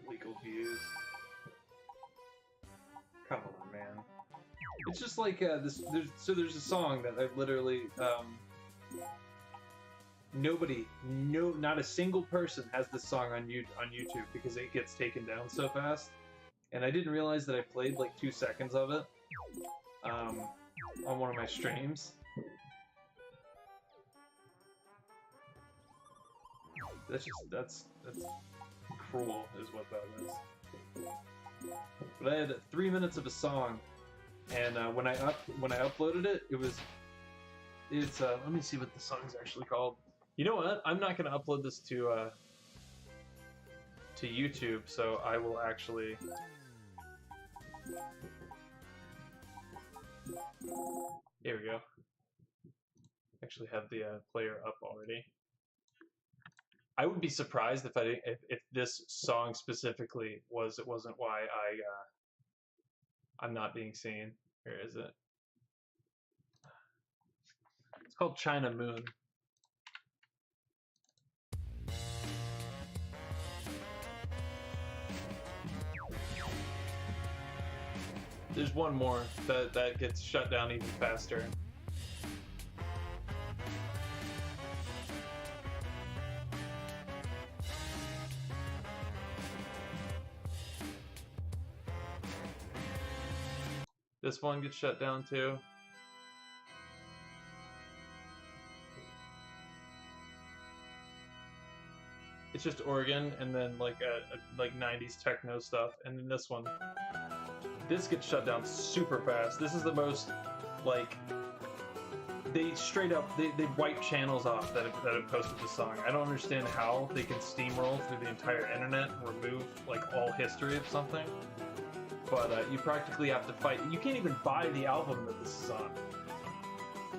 S1: Illegal views. Come on, man. It's just like this. There's a song that I've literally not a single person has this song on YouTube because it gets taken down so fast, and I didn't realize that I played like 2 seconds of it on one of my streams. That's cruel, is what that is. But I had 3 minutes of a song, and when I uploaded it, it's let me see what the song's actually called. You know what? I'm not gonna upload this to YouTube, so I will actually. Here we go. Actually have the player up already. I would be surprised if this song specifically wasn't why I'm not being seen. Where is it? It's called China Moon. There's one more that gets shut down even faster. This one gets shut down too. It's just organ and then like like 90s techno stuff, and then this one. This gets shut down super fast. This is the most like they straight up they wipe channels off that have posted the song. I don't understand how they can steamroll through the entire internet and remove like all history of something. But you practically have to fight. You can't even buy the album that this is on.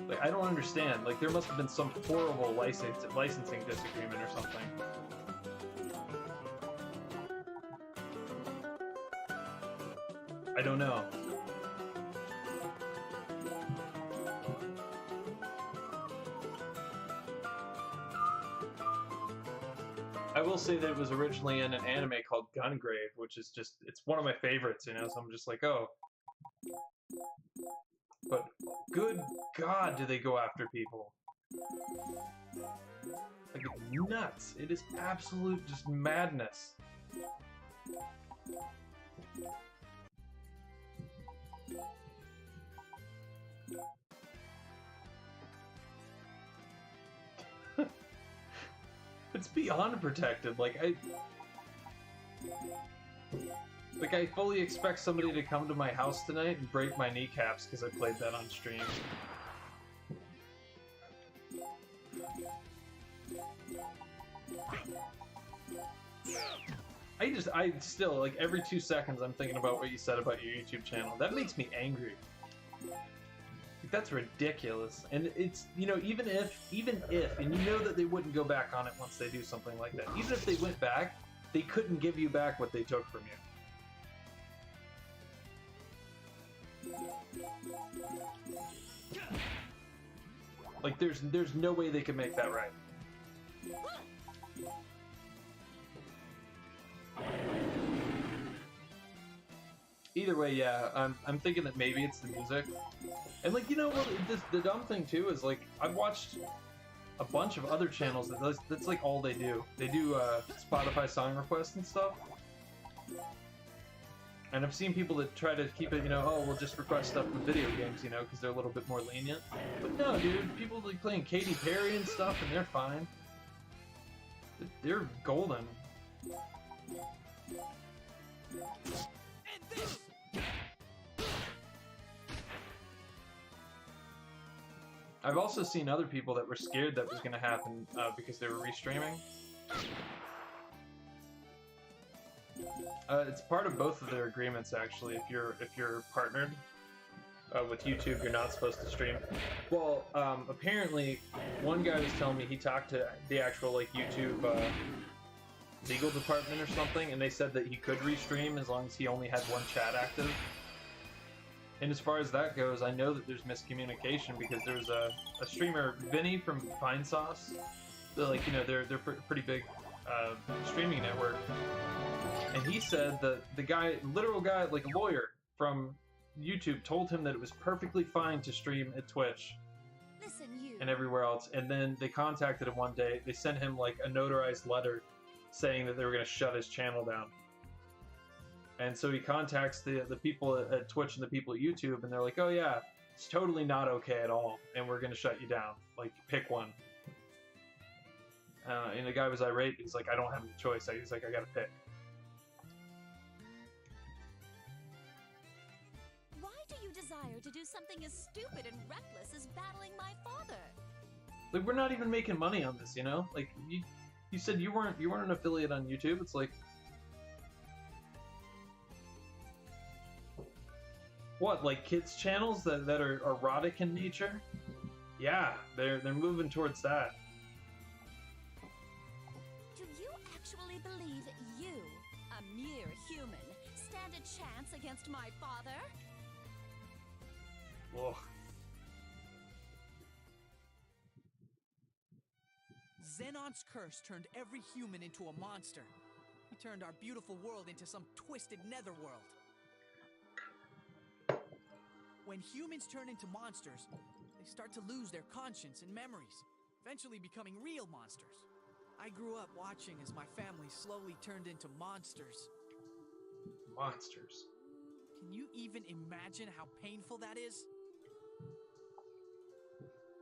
S1: Like, I don't understand. Like, there must have been some horrible licensing disagreement or something. I don't know. I will say that it was originally in an anime called Gungrave, which is just, it's one of my favorites, you know, so I'm just like, oh. But good God, do they go after people. Like, it's nuts. It is absolute just madness. It's beyond protected. Like I fully expect somebody to come to my house tonight and break my kneecaps because I played that on stream. I still, like, every 2 seconds I'm thinking about what you said about your YouTube channel. That makes me angry. That's ridiculous. And it's, you know, even if, and you know that they wouldn't go back on it once they do something like that. Even if they went back, they couldn't give you back what they took from you. Like, there's no way they could make that right. Either way, yeah, I'm thinking that maybe it's the music. And, like, you know what, the dumb thing, too, is, like, I've watched a bunch of other channels that's like, all they do. They do, Spotify song requests and stuff. And I've seen people that try to keep it, you know, oh, we'll just request stuff from video games, you know, because they're a little bit more lenient. But no, dude, people like playing Katy Perry and stuff, and they're fine. They're golden. I've also seen other people that were scared that was going to happen because they were restreaming. It's part of both of their agreements, actually. If you're partnered with YouTube, you're not supposed to stream. Well, apparently, one guy was telling me he talked to the actual like YouTube legal department or something, and they said that he could restream as long as he only had one chat active. And as far as that goes, I know that there's miscommunication because there was a streamer, Vinny from Pine Sauce. They're like, you know, they're pretty big streaming network. And he said that the guy, literal guy, like a lawyer from YouTube, told him that it was perfectly fine to stream at Twitch and everywhere else. And then they contacted him one day. They sent him like a notarized letter saying that they were going to shut his channel down. And so he contacts the people at Twitch and the people at YouTube, and they're like, oh yeah, it's totally not okay at all, and we're going to shut you down. Like, pick one. And the guy was irate. He's like, I don't have any choice. He's like, I got to pick.
S5: Why do you desire to do something as stupid and reckless as battling my father?
S1: Like, we're not even making money on this, you know? Like, you said you weren't an affiliate on YouTube. It's like, what, like kids channels that are erotic in nature? Yeah, they're moving towards that.
S5: Do you actually believe you, a mere human, stand a chance against my father?
S1: Ugh.
S3: Xenon's curse turned every human into a monster. He turned our beautiful world into some twisted netherworld. When humans turn into monsters, they start to lose their conscience and memories, eventually becoming real monsters. I grew up watching as my family slowly turned into monsters.
S1: Monsters.
S3: Can you even imagine how painful that is?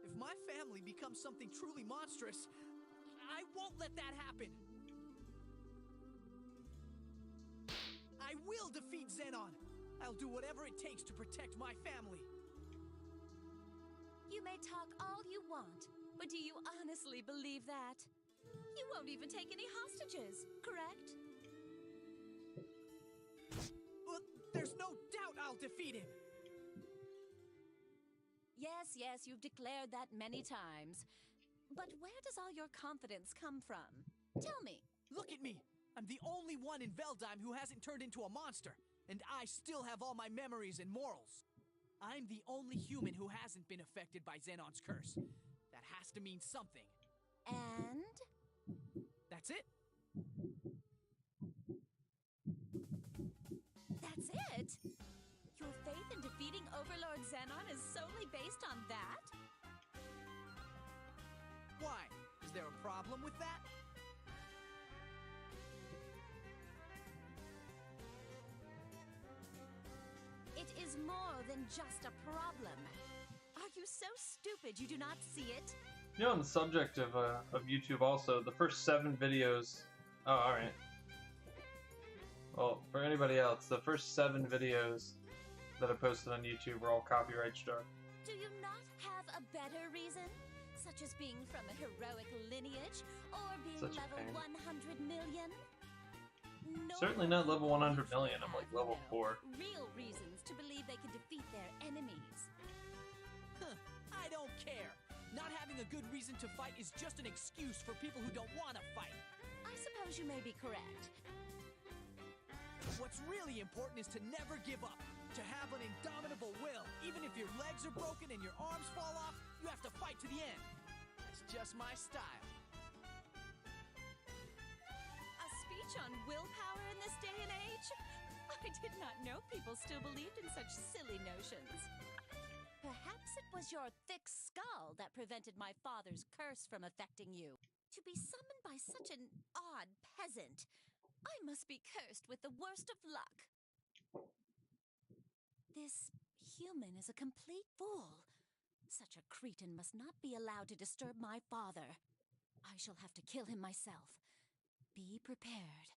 S3: If my family becomes something truly monstrous, I won't let that happen. I will defeat Xenon. I'll do whatever it takes to protect my family.
S5: You may talk all you want, but do you honestly believe that? You won't even take any hostages, correct?
S3: But there's no doubt I'll defeat him.
S5: Yes, you've declared that many times. But where does all your confidence come from? Tell me.
S3: Look at me. I'm the only one in Veldheim who hasn't turned into a monster, and I still have all my memories and morals. I'm the only human who hasn't been affected by Xenon's curse. That has to mean something.
S5: And?
S3: That's it.
S5: That's it? Your faith in defeating Overlord Xenon is solely based on that?
S3: Why? Is there a problem with that?
S5: It is more than just a problem. Are you so stupid you do not see it?
S1: You know, on the subject of YouTube also, the first 7 videos... Oh, alright. Well, for anybody else, the first 7 videos that I posted on YouTube were all copyright struck.
S5: Do you not have a better reason? Such as being from a heroic lineage, or being
S1: Such a
S5: level
S1: pain.
S5: 100 million? No,
S1: Certainly not level 100
S5: you
S1: million, I'm like
S5: have
S1: level
S5: no
S1: 4.
S5: real reasons to believe they can defeat their enemies.
S3: Huh, I don't care. Not having a good reason to fight is just an excuse for people who don't want to fight.
S5: I suppose you may be correct.
S3: What's really important is to never give up. To have an indomitable will. Even if your legs are broken and your arms fall off, you have to fight to the end. That's just my style.
S5: A speech on willpower in this day and age? I did not know people still believed in such silly notions. Perhaps it was your thick skull that prevented my father's curse from affecting you. To be summoned by such an odd peasant, I must be cursed with the worst of luck. This human is a complete fool. Such a cretin must not be allowed to disturb my father. I shall have to kill him myself. Be prepared.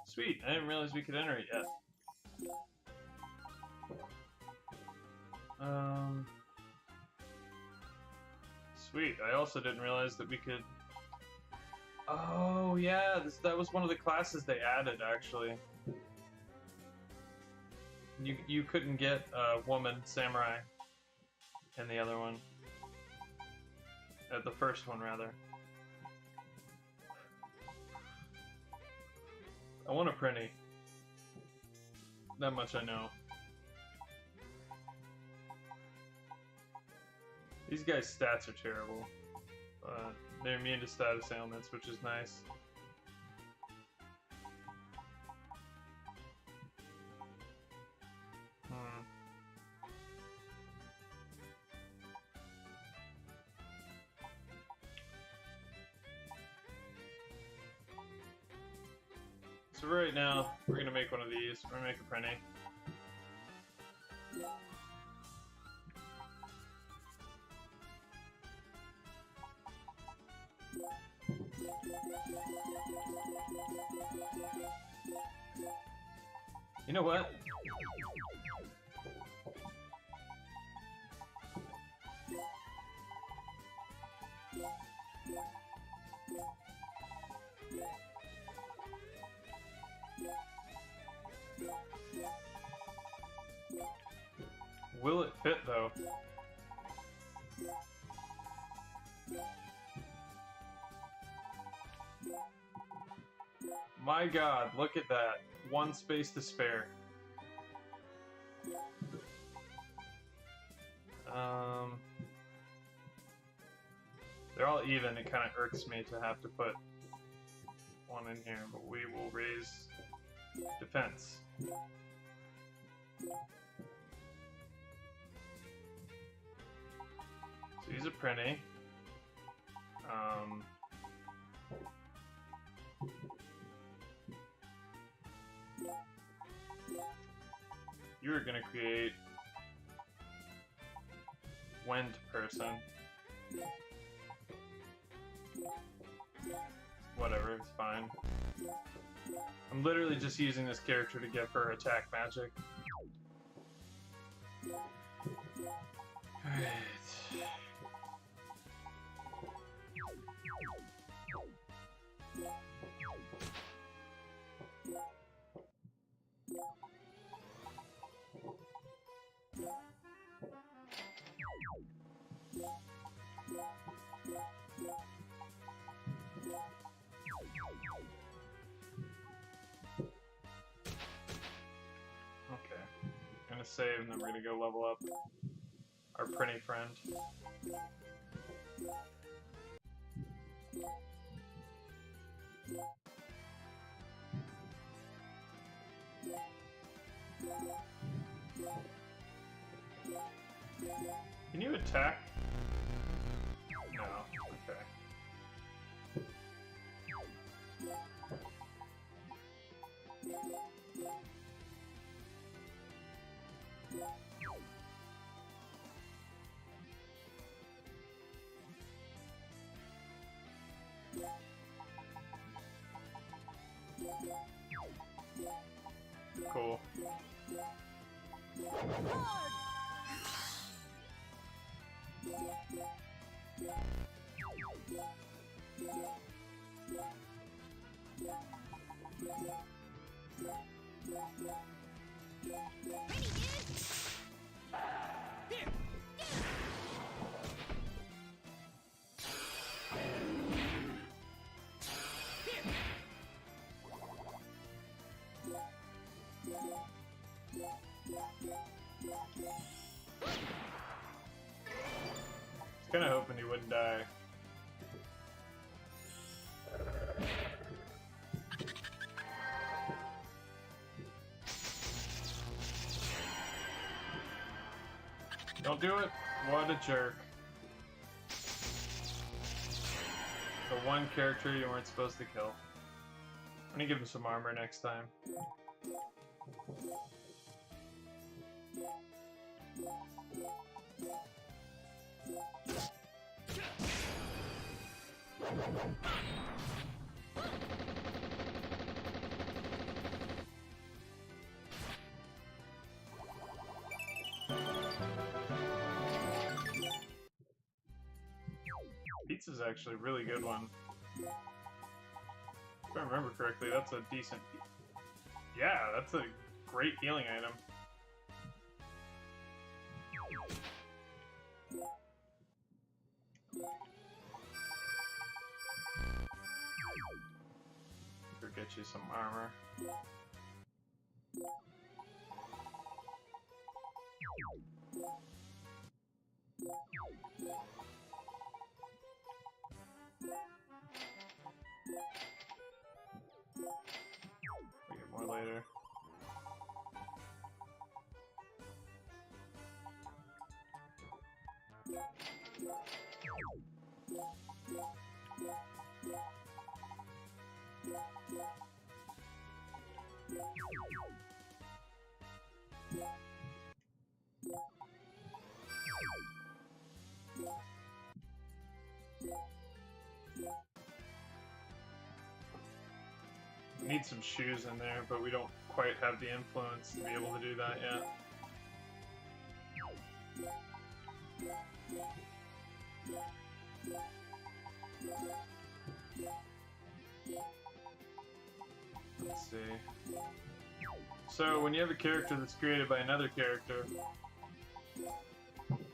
S1: Sweet, I didn't realize we could enter it yet. Sweet, I also didn't realize that we could... Oh yeah, that was one of the classes they added, actually. You couldn't get a woman samurai in the other one. At the first one, rather. I want a Prinny. That much I know. These guys' stats are terrible. They're immune to status ailments, which is nice. So right now, we're gonna make one of these. We're gonna make a Prinny. You know what? Will it fit, though? My god, look at that. One space to spare. They're all even. It kind of irks me to have to put one in here, but we will raise defense. So he's a Prinny. You're gonna create Wind person. Whatever, it's fine. I'm literally just using this character to get her attack magic. Alright. Okay. I'm gonna save and then we're gonna go level up our pretty friend. Can you attack? No. Okay. Cool. Kinda hoping he wouldn't die. Don't do it! What a jerk. The one character you weren't supposed to kill. I'm gonna give him some armor next time. Pizza's actually a really good one. If I remember correctly, that's a decent... Yeah, that's a great healing item. Or get you some armor. We'll get more later. Need need some shoes in there, but we don't quite have the influence to be able to do that yet. Let's see. So when you have a character that's created by another character,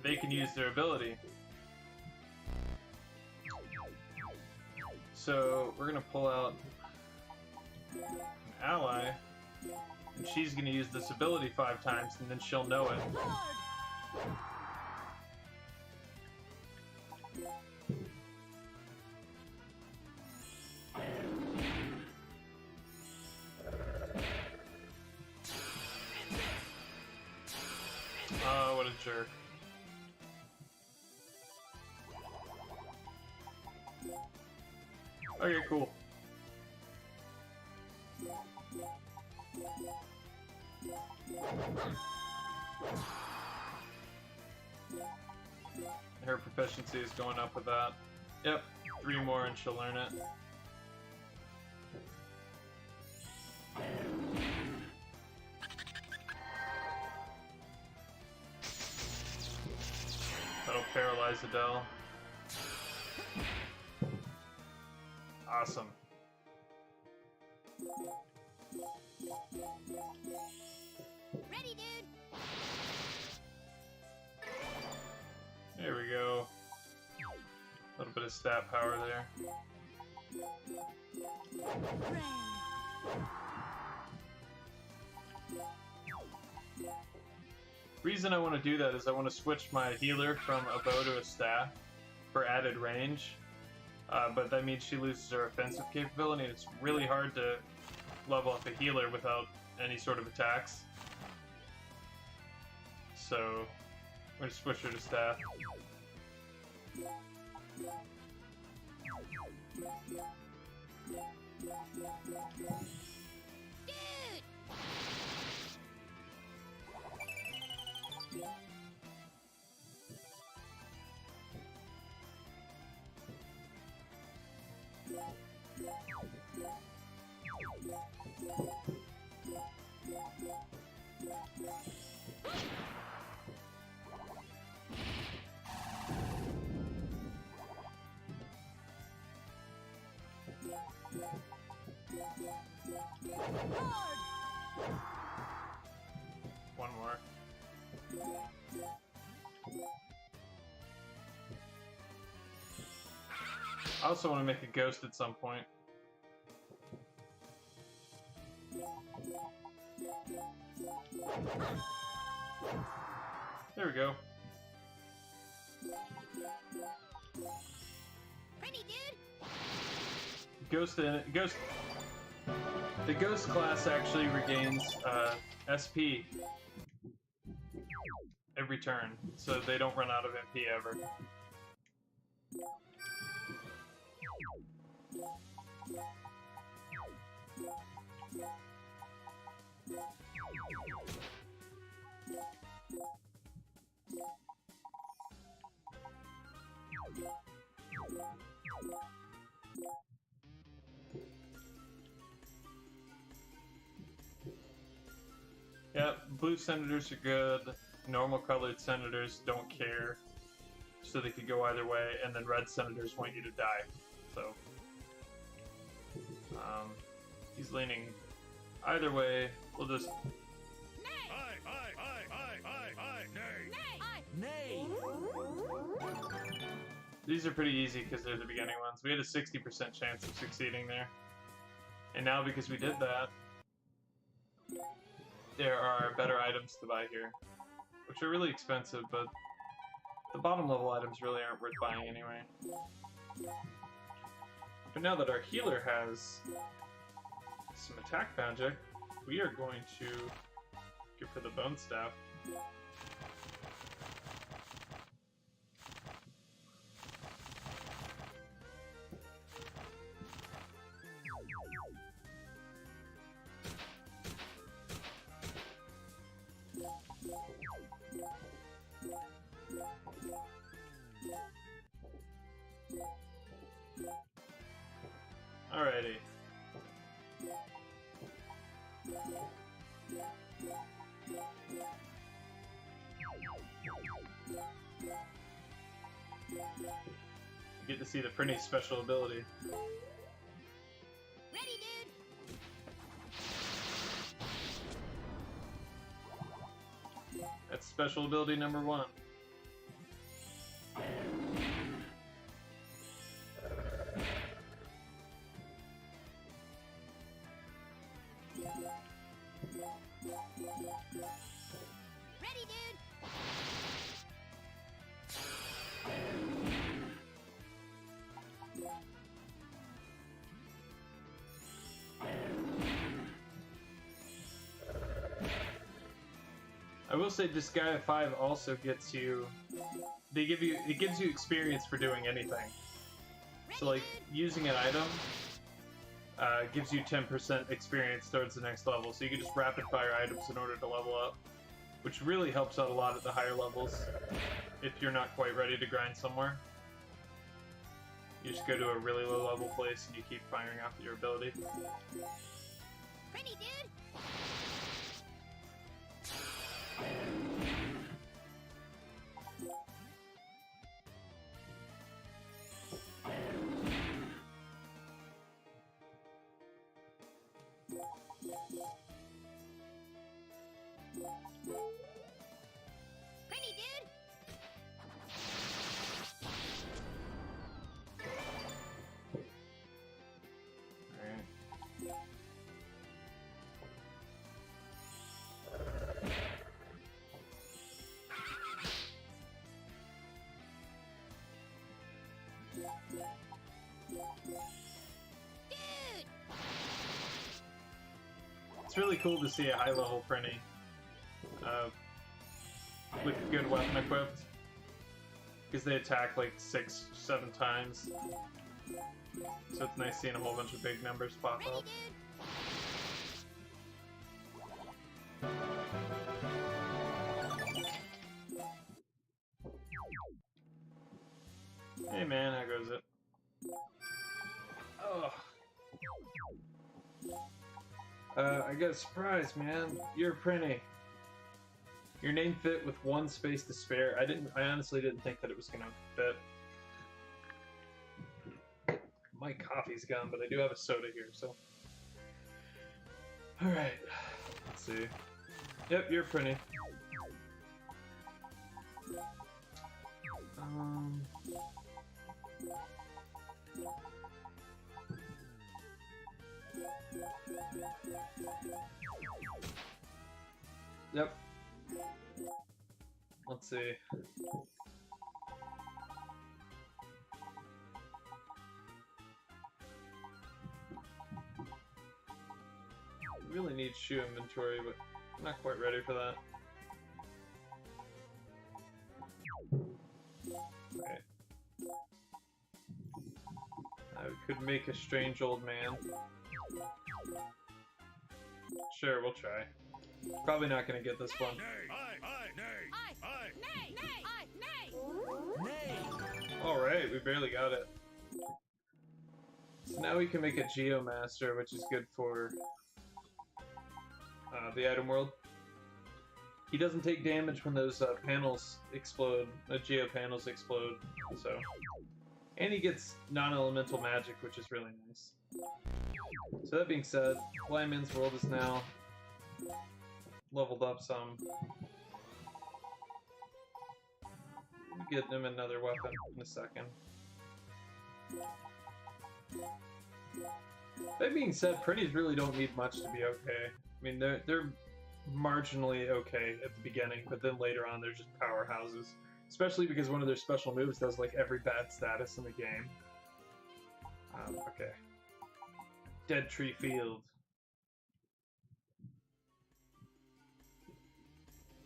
S1: they can use their ability. So we're gonna pull out an ally, and she's gonna use this ability 5 times, and then she'll know it. Oh, what a jerk. Okay, cool. Her proficiency is going up with that. Yep, 3 more and she'll learn it. That'll paralyze Adele. Awesome.
S5: Ready, dude.
S1: There we go. A little bit of stat power there. Reason I want to do that is I want to switch my healer from a bow to a staff for added range. But that means she loses her offensive capability, and it's really hard to level up a healer without any sort of attacks. So, we're going to switch her to staff.
S5: Dude!
S1: One more. I also want to make a ghost at some point. There we go.
S5: Pretty, dude.
S1: The ghost class actually regains SP every turn, so they don't run out of MP ever. Yeah, blue senators are good. Normal colored senators don't care, so they could go either way, and then red senators want you to die. So, he's leaning either way. We'll just.
S6: Nay!
S1: These are pretty easy because they're the beginning ones. We had a 60% chance of succeeding there. And now because we did that, there are better items to buy here, which are really expensive, but the bottom level items really aren't worth buying anyway. But now that our healer has some attack magic, we are going to go for the bone staff. Alrighty. You get to see the Prinny's special ability.
S5: Ready, dude.
S1: That's special ability number 1.
S5: Ready, dude.
S1: I will say Disgaea 5 also gets you... it gives you experience for doing anything. So like, using an item gives you 10% experience towards the next level, so you can just rapid fire items in order to level up, which really helps out a lot at the higher levels if you're not quite ready to grind somewhere. You just go to a really low level place and you keep firing off your ability.
S5: Ready, dude. Ready, dude.
S1: Alright.
S5: Dude.
S1: It's really cool to see a high level Prinny with good weapon equipped, because they attack like 6-7 times, so it's nice seeing a whole bunch of big numbers pop
S5: Ready,
S1: up.
S5: dude.
S1: Hey man, how goes it? Oh. I got a surprise, man. You're Prinny. Your name fit with 1 space to spare. I honestly didn't think that it was gonna fit. My coffee's gone, but I do have a soda here, so. Alright. Let's see. Yep, you're Prinny. Yep. Let's see. Really need shoe inventory, but I'm not quite ready for that. Okay. I could make a strange old man. Sure, we'll try. Probably not gonna get this one. Alright, we barely got it. So now we can make a Geomaster, which is good for the item world. He doesn't take damage when those panels explode, Geo panels explode, so. And he gets non-elemental magic, which is really nice. So that being said, Blind Man's World is now leveled up some. We'll get him another weapon in a second. That being said, Prinnies really don't need much to be okay. I mean, they're marginally okay at the beginning, but then later on they're just powerhouses. Especially because one of their special moves does like every bad status in the game. Okay. Dead Tree Field.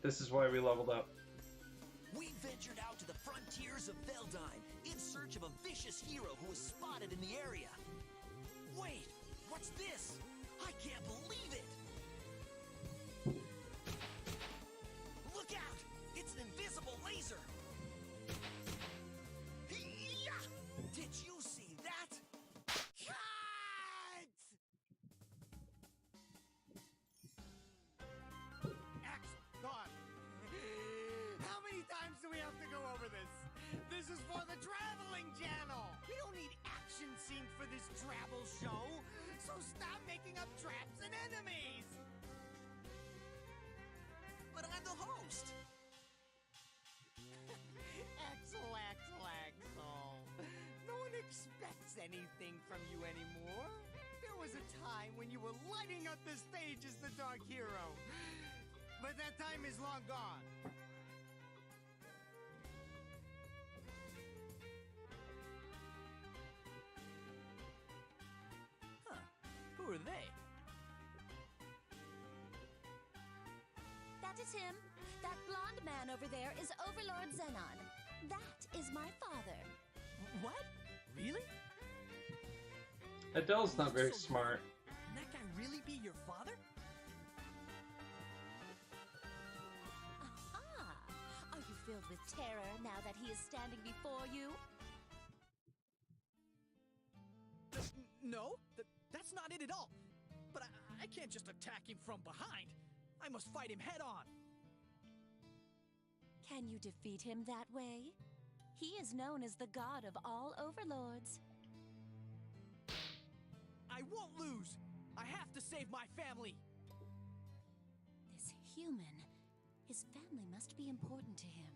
S1: This is why we leveled up.
S6: We ventured out to the frontiers of Veldheim in search of a vicious hero who was spotted in the area. Wait, what's this? I can't believe it! Look out! It's an invisible laser! Did you see that? Cut!
S9: Axe gone. How many times do we have to go over this? This This is for the traveling channel. We don't need action scenes for this travel show. So stop making up traps and enemies.
S6: But I'm the host.
S9: Axel, Axel, Axel. No one expects anything from you anymore. There was a time when you were lighting up the stage as the Dark Hero. But that time is long gone.
S3: Huh. Who are they?
S5: That is him. That blonde man over there is Overlord Xenon. That is my father.
S3: What? Really?
S1: Adele's not very smart.
S3: Can that guy really be your father?
S5: Aha! Are you filled with terror now that he is standing before you?
S3: No, that's not it at all. But I can't just attack him from behind. I must fight him head on.
S5: Can you defeat him that way? He is known as the god of all overlords.
S3: I won't lose. I have to save my family.
S5: This human, his family must be important to him.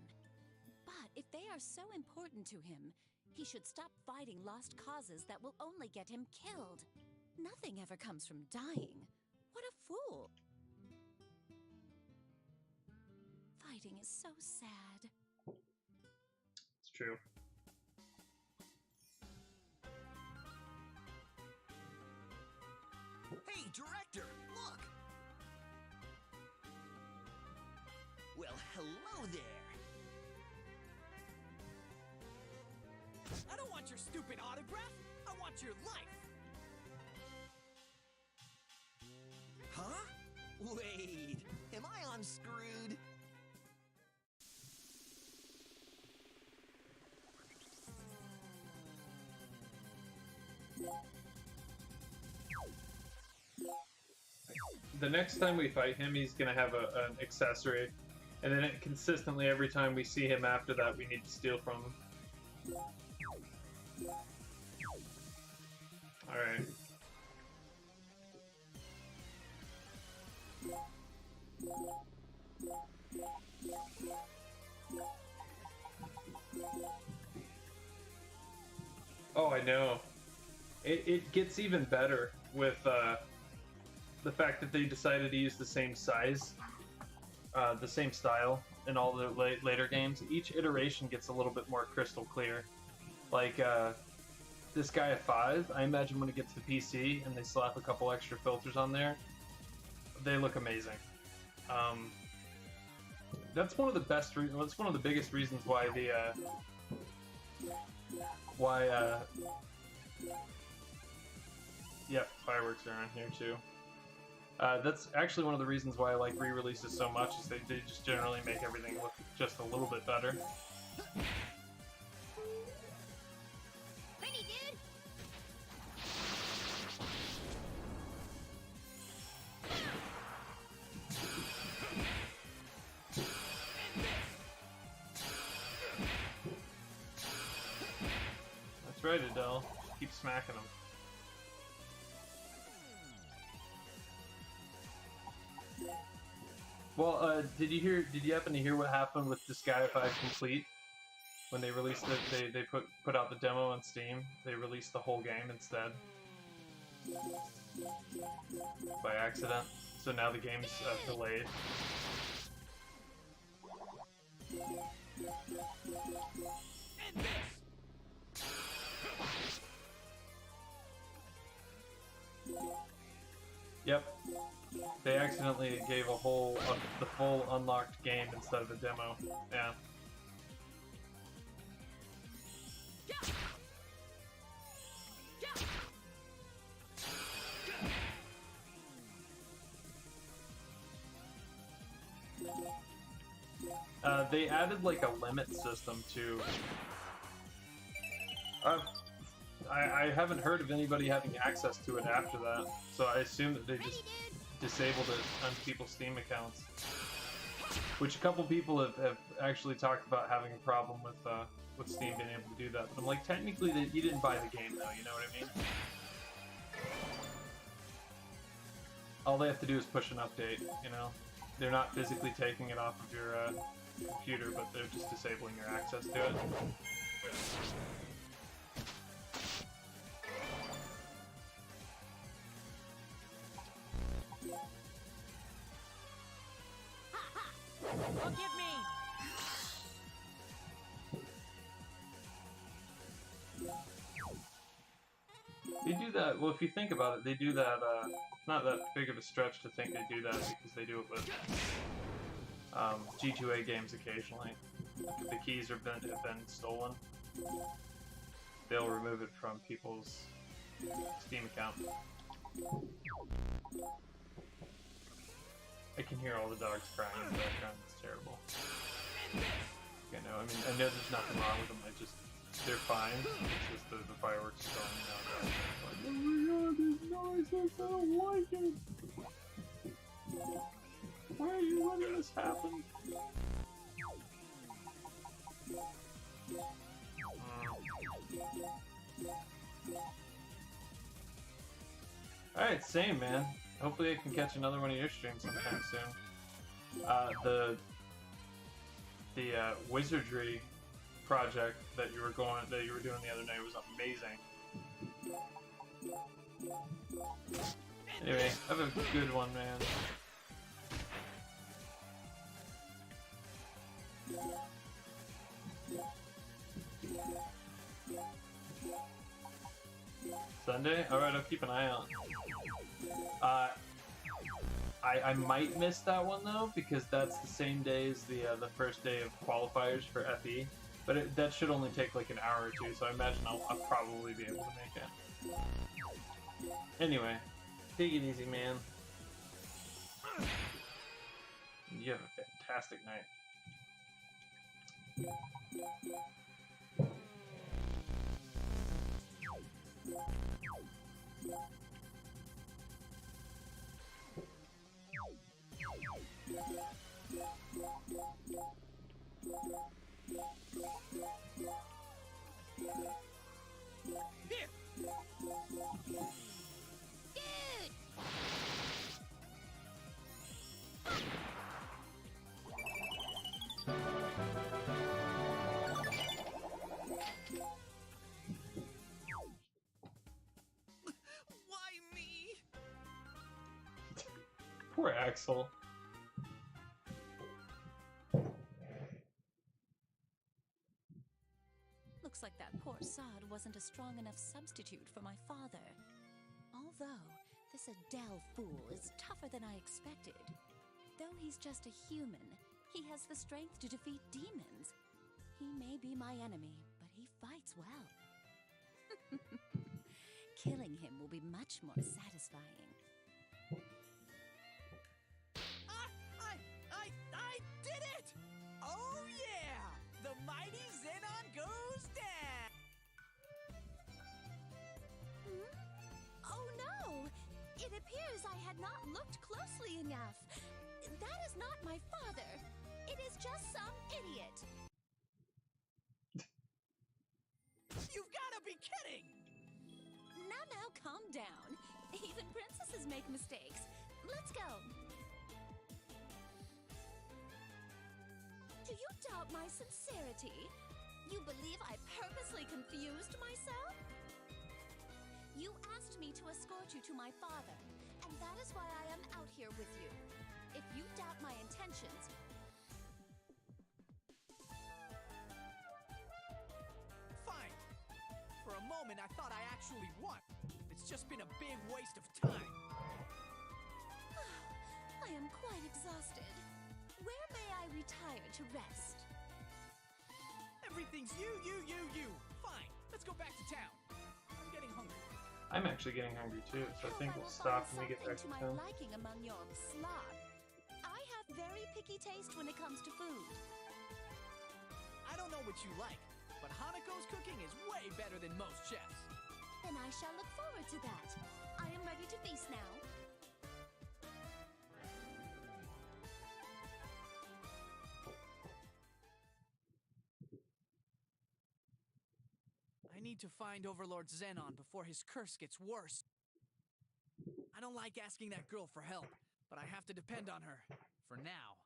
S5: But if they are so important to him, he should stop fighting lost causes that will only get him killed. Nothing ever comes from dying. What a fool. Fighting is so sad.
S1: It's true.
S6: Hey, director, look! Well, hello there.
S3: I don't want your stupid autograph. I want your life.
S6: Huh? Wait, am I unscrewed?
S1: The next time we fight him, he's gonna have an accessory, and then consistently every time we see him after that, we need to steal from him. Alright. Oh, I know. It gets even better with the fact that they decided to use the same size, the same style in all the later games. Each iteration gets a little bit more crystal clear. Like Disgaea 5, I imagine when it gets to PC and they slap a couple extra filters on there, they look amazing. That's one of the best. That's one of the biggest reasons why the yep, fireworks are on here too. That's actually one of the reasons why I like re-releases so much, is they just generally make everything look just a little bit better.
S5: Ready, dude?
S1: That's right, Adele. Keep smacking them. Well, did you happen to hear what happened with Disgaea 5 Complete? When they released it, they put out the demo on Steam. They released the whole game instead. By accident. So now the game's delayed. Yep. They accidentally gave the full unlocked game instead of a demo. Yeah. They added like a limit system to. I haven't heard of anybody having access to it after that, so I assume that they just disabled it on people's Steam accounts. Which a couple people have actually talked about having a problem with Steam being able to do that. But I'm like, technically, you didn't buy the game though. You know what I mean? All they have to do is push an update. You know, they're not physically taking it off of your computer, but they're just disabling your access to it.
S4: Forgive me!
S1: They do that, well, if you think about it, they do that, it's not that big of a stretch to think they do that because they do it with G2A games occasionally. If the keys have been stolen, they'll remove it from people's Steam account. I can hear all the dogs crying in the background, it's terrible. You know, I mean, I know there's nothing wrong with them, they're fine, it's just the fireworks are going, you know, like, oh my god, there's noises, I don't like it! Why are you letting this happen? Alright, same man. Hopefully I can catch another one of your streams sometime soon. The wizardry project that you were doing the other night was amazing. Anyway, have a good one, man. Sunday? Alright, I'll keep an eye out. I might miss that one though, because that's the same day as the first day of qualifiers for FE. But that should only take like an hour or two, so I imagine I'll probably be able to make it. Anyway, take it easy, man. You have a fantastic night.
S9: Why me?
S1: Poor Axel.
S5: Looks like that poor sod wasn't a strong enough substitute for my father. Although, this Adele fool is tougher than I expected. Though he's just a human, he has the strength to defeat demons. He may be my enemy, but he fights well. Killing him will be much more satisfying.
S3: I did it! Oh yeah! The mighty Xenon goes down!
S5: Oh no! It appears I had not looked closely enough. That is not my father. It is just some idiot.
S3: You've gotta be kidding!
S5: Now, calm down. Even princesses make mistakes. Let's go. Do you doubt my sincerity? You believe I purposely confused myself? You asked me to escort you to my father, and that is why I am out here with you. If you doubt my intentions...
S3: Fine. For a moment, I thought I actually won. It's just been a big waste of time.
S5: I am quite exhausted. Where may I retire to rest?
S3: Everything's you. Fine, let's go back to town. I'm getting hungry.
S1: I'm actually getting hungry too, so I think we'll stop when we get back to
S5: to my
S1: town.
S5: liking among your slob. I have very picky taste when it comes to food.
S3: I don't know what you like, but Hanako's cooking is way better than most chefs.
S5: Then I shall look forward to that. I am ready to feast now.
S3: need to find Overlord Xenon before his curse gets worse. I don't like asking that girl for help, but I have to depend on her. For now.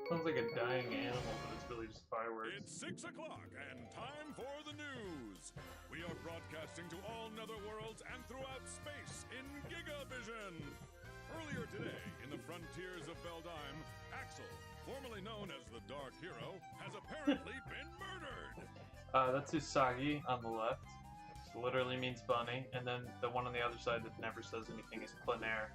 S1: Sounds like a dying animal, but it's really just fireworks.
S10: It's 6 o'clock and time for the news. We are broadcasting to all netherworlds and throughout space in Gigavision. Earlier today, in the frontiers of Veldheim, Axel, formerly known as the Dark Hero, has apparently been murdered.
S1: That's Usagi on the left, which literally means bunny, and then the one on the other side that never says anything is plein air.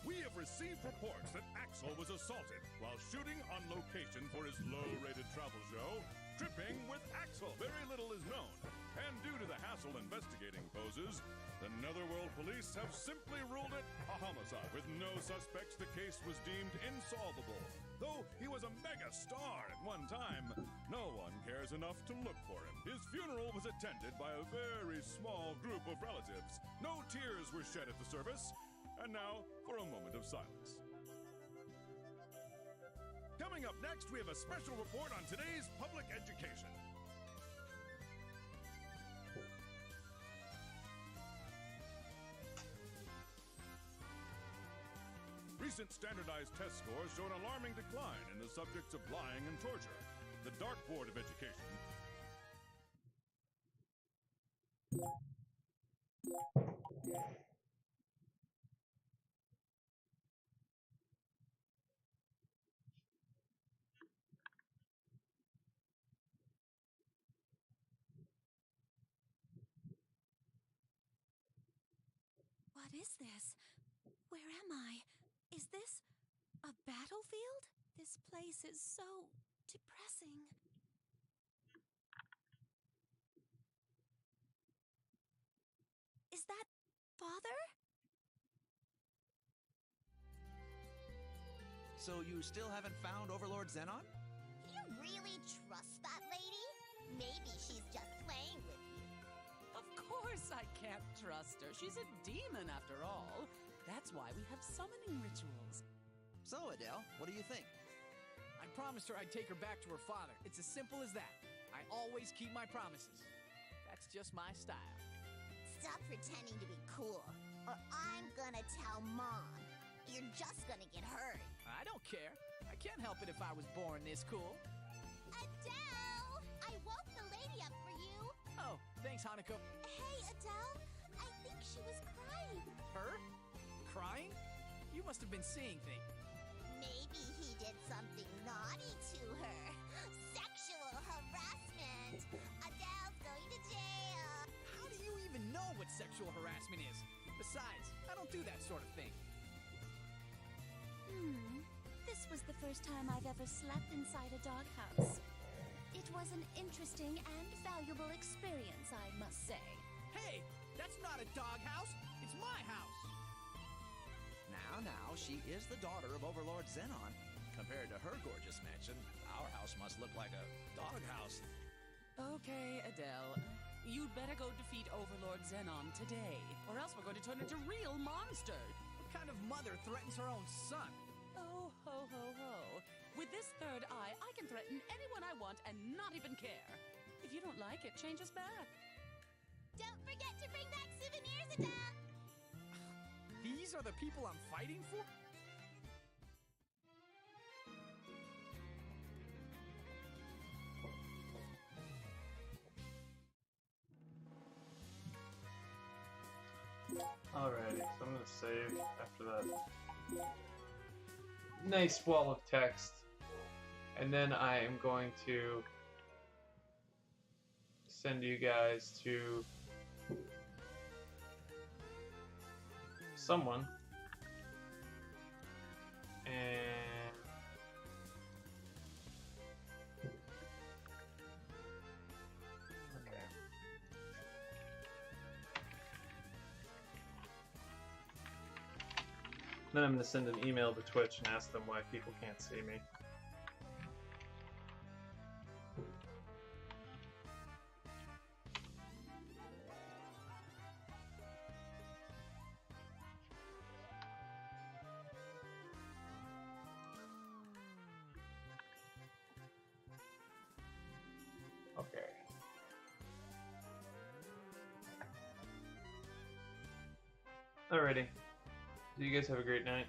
S10: We have received reports that Axel was assaulted while shooting on location for his low-rated travel show, Tripping with Axel. Very little is known, and due to the hassle investigating poses, the Netherworld police have simply ruled it a homicide. With no suspects, the case was deemed insolvable. Though he was a mega star at one time, no one cares enough to look for him. His funeral was attended by a very small group of relatives. No tears were shed at the service. And now, for a moment of silence. Coming up next, we have a special report on today's public education. Recent standardized test scores show an alarming decline in the subjects of lying and torture. The Dark Board of Education
S5: What is this? Where am I? Is this a battlefield? This place is so depressing. Is that Father?
S6: So you still haven't found Overlord Xenon?
S5: You really trust that lady? Maybe she's just playing with you.
S4: Of course I can't trust her. She's a demon after all. That's why we have summoning rituals.
S6: So, Adele, what do you think?
S3: I promised her I'd take her back to her father. It's as simple as that. I always keep my promises. That's just my style.
S5: Stop pretending to be cool, or I'm gonna tell Mom. You're just gonna get hurt.
S3: I don't care. I can't help it if I was born this cool.
S5: Adele! I woke the lady up for you.
S3: Oh, thanks, Hanukkah.
S5: Hey, Adele. I think she was crying.
S3: Her? Crying? You must have been seeing things.
S5: Maybe he did something naughty to her. Sexual harassment. Adele's going to jail.
S3: How do you even know what sexual harassment is? Besides, I don't do that sort of thing.
S5: This was the first time I've ever slept inside a doghouse. It was an interesting and valuable experience, I must say.
S3: Hey, that's not a doghouse. It's my house.
S6: Now, she is the daughter of Overlord Xenon. Compared to her gorgeous mansion, our house must look like a doghouse.
S4: Okay, Adele. You'd better go defeat Overlord Xenon today, or else we're going to turn into real monsters.
S3: What kind of mother threatens her own son?
S4: Oh, ho, ho, ho. With this third eye, I can threaten anyone I want and not even care. If you don't like it, change us back.
S5: Don't forget to bring back souvenirs, Adele.
S3: These are the people I'm fighting for?
S1: Alrighty, so I'm gonna save after that nice wall of text. And then I am going to send you guys to someone. And okay. Then I'm going to send an email to Twitch and ask them why people can't see me. Alrighty. You guys have a great night.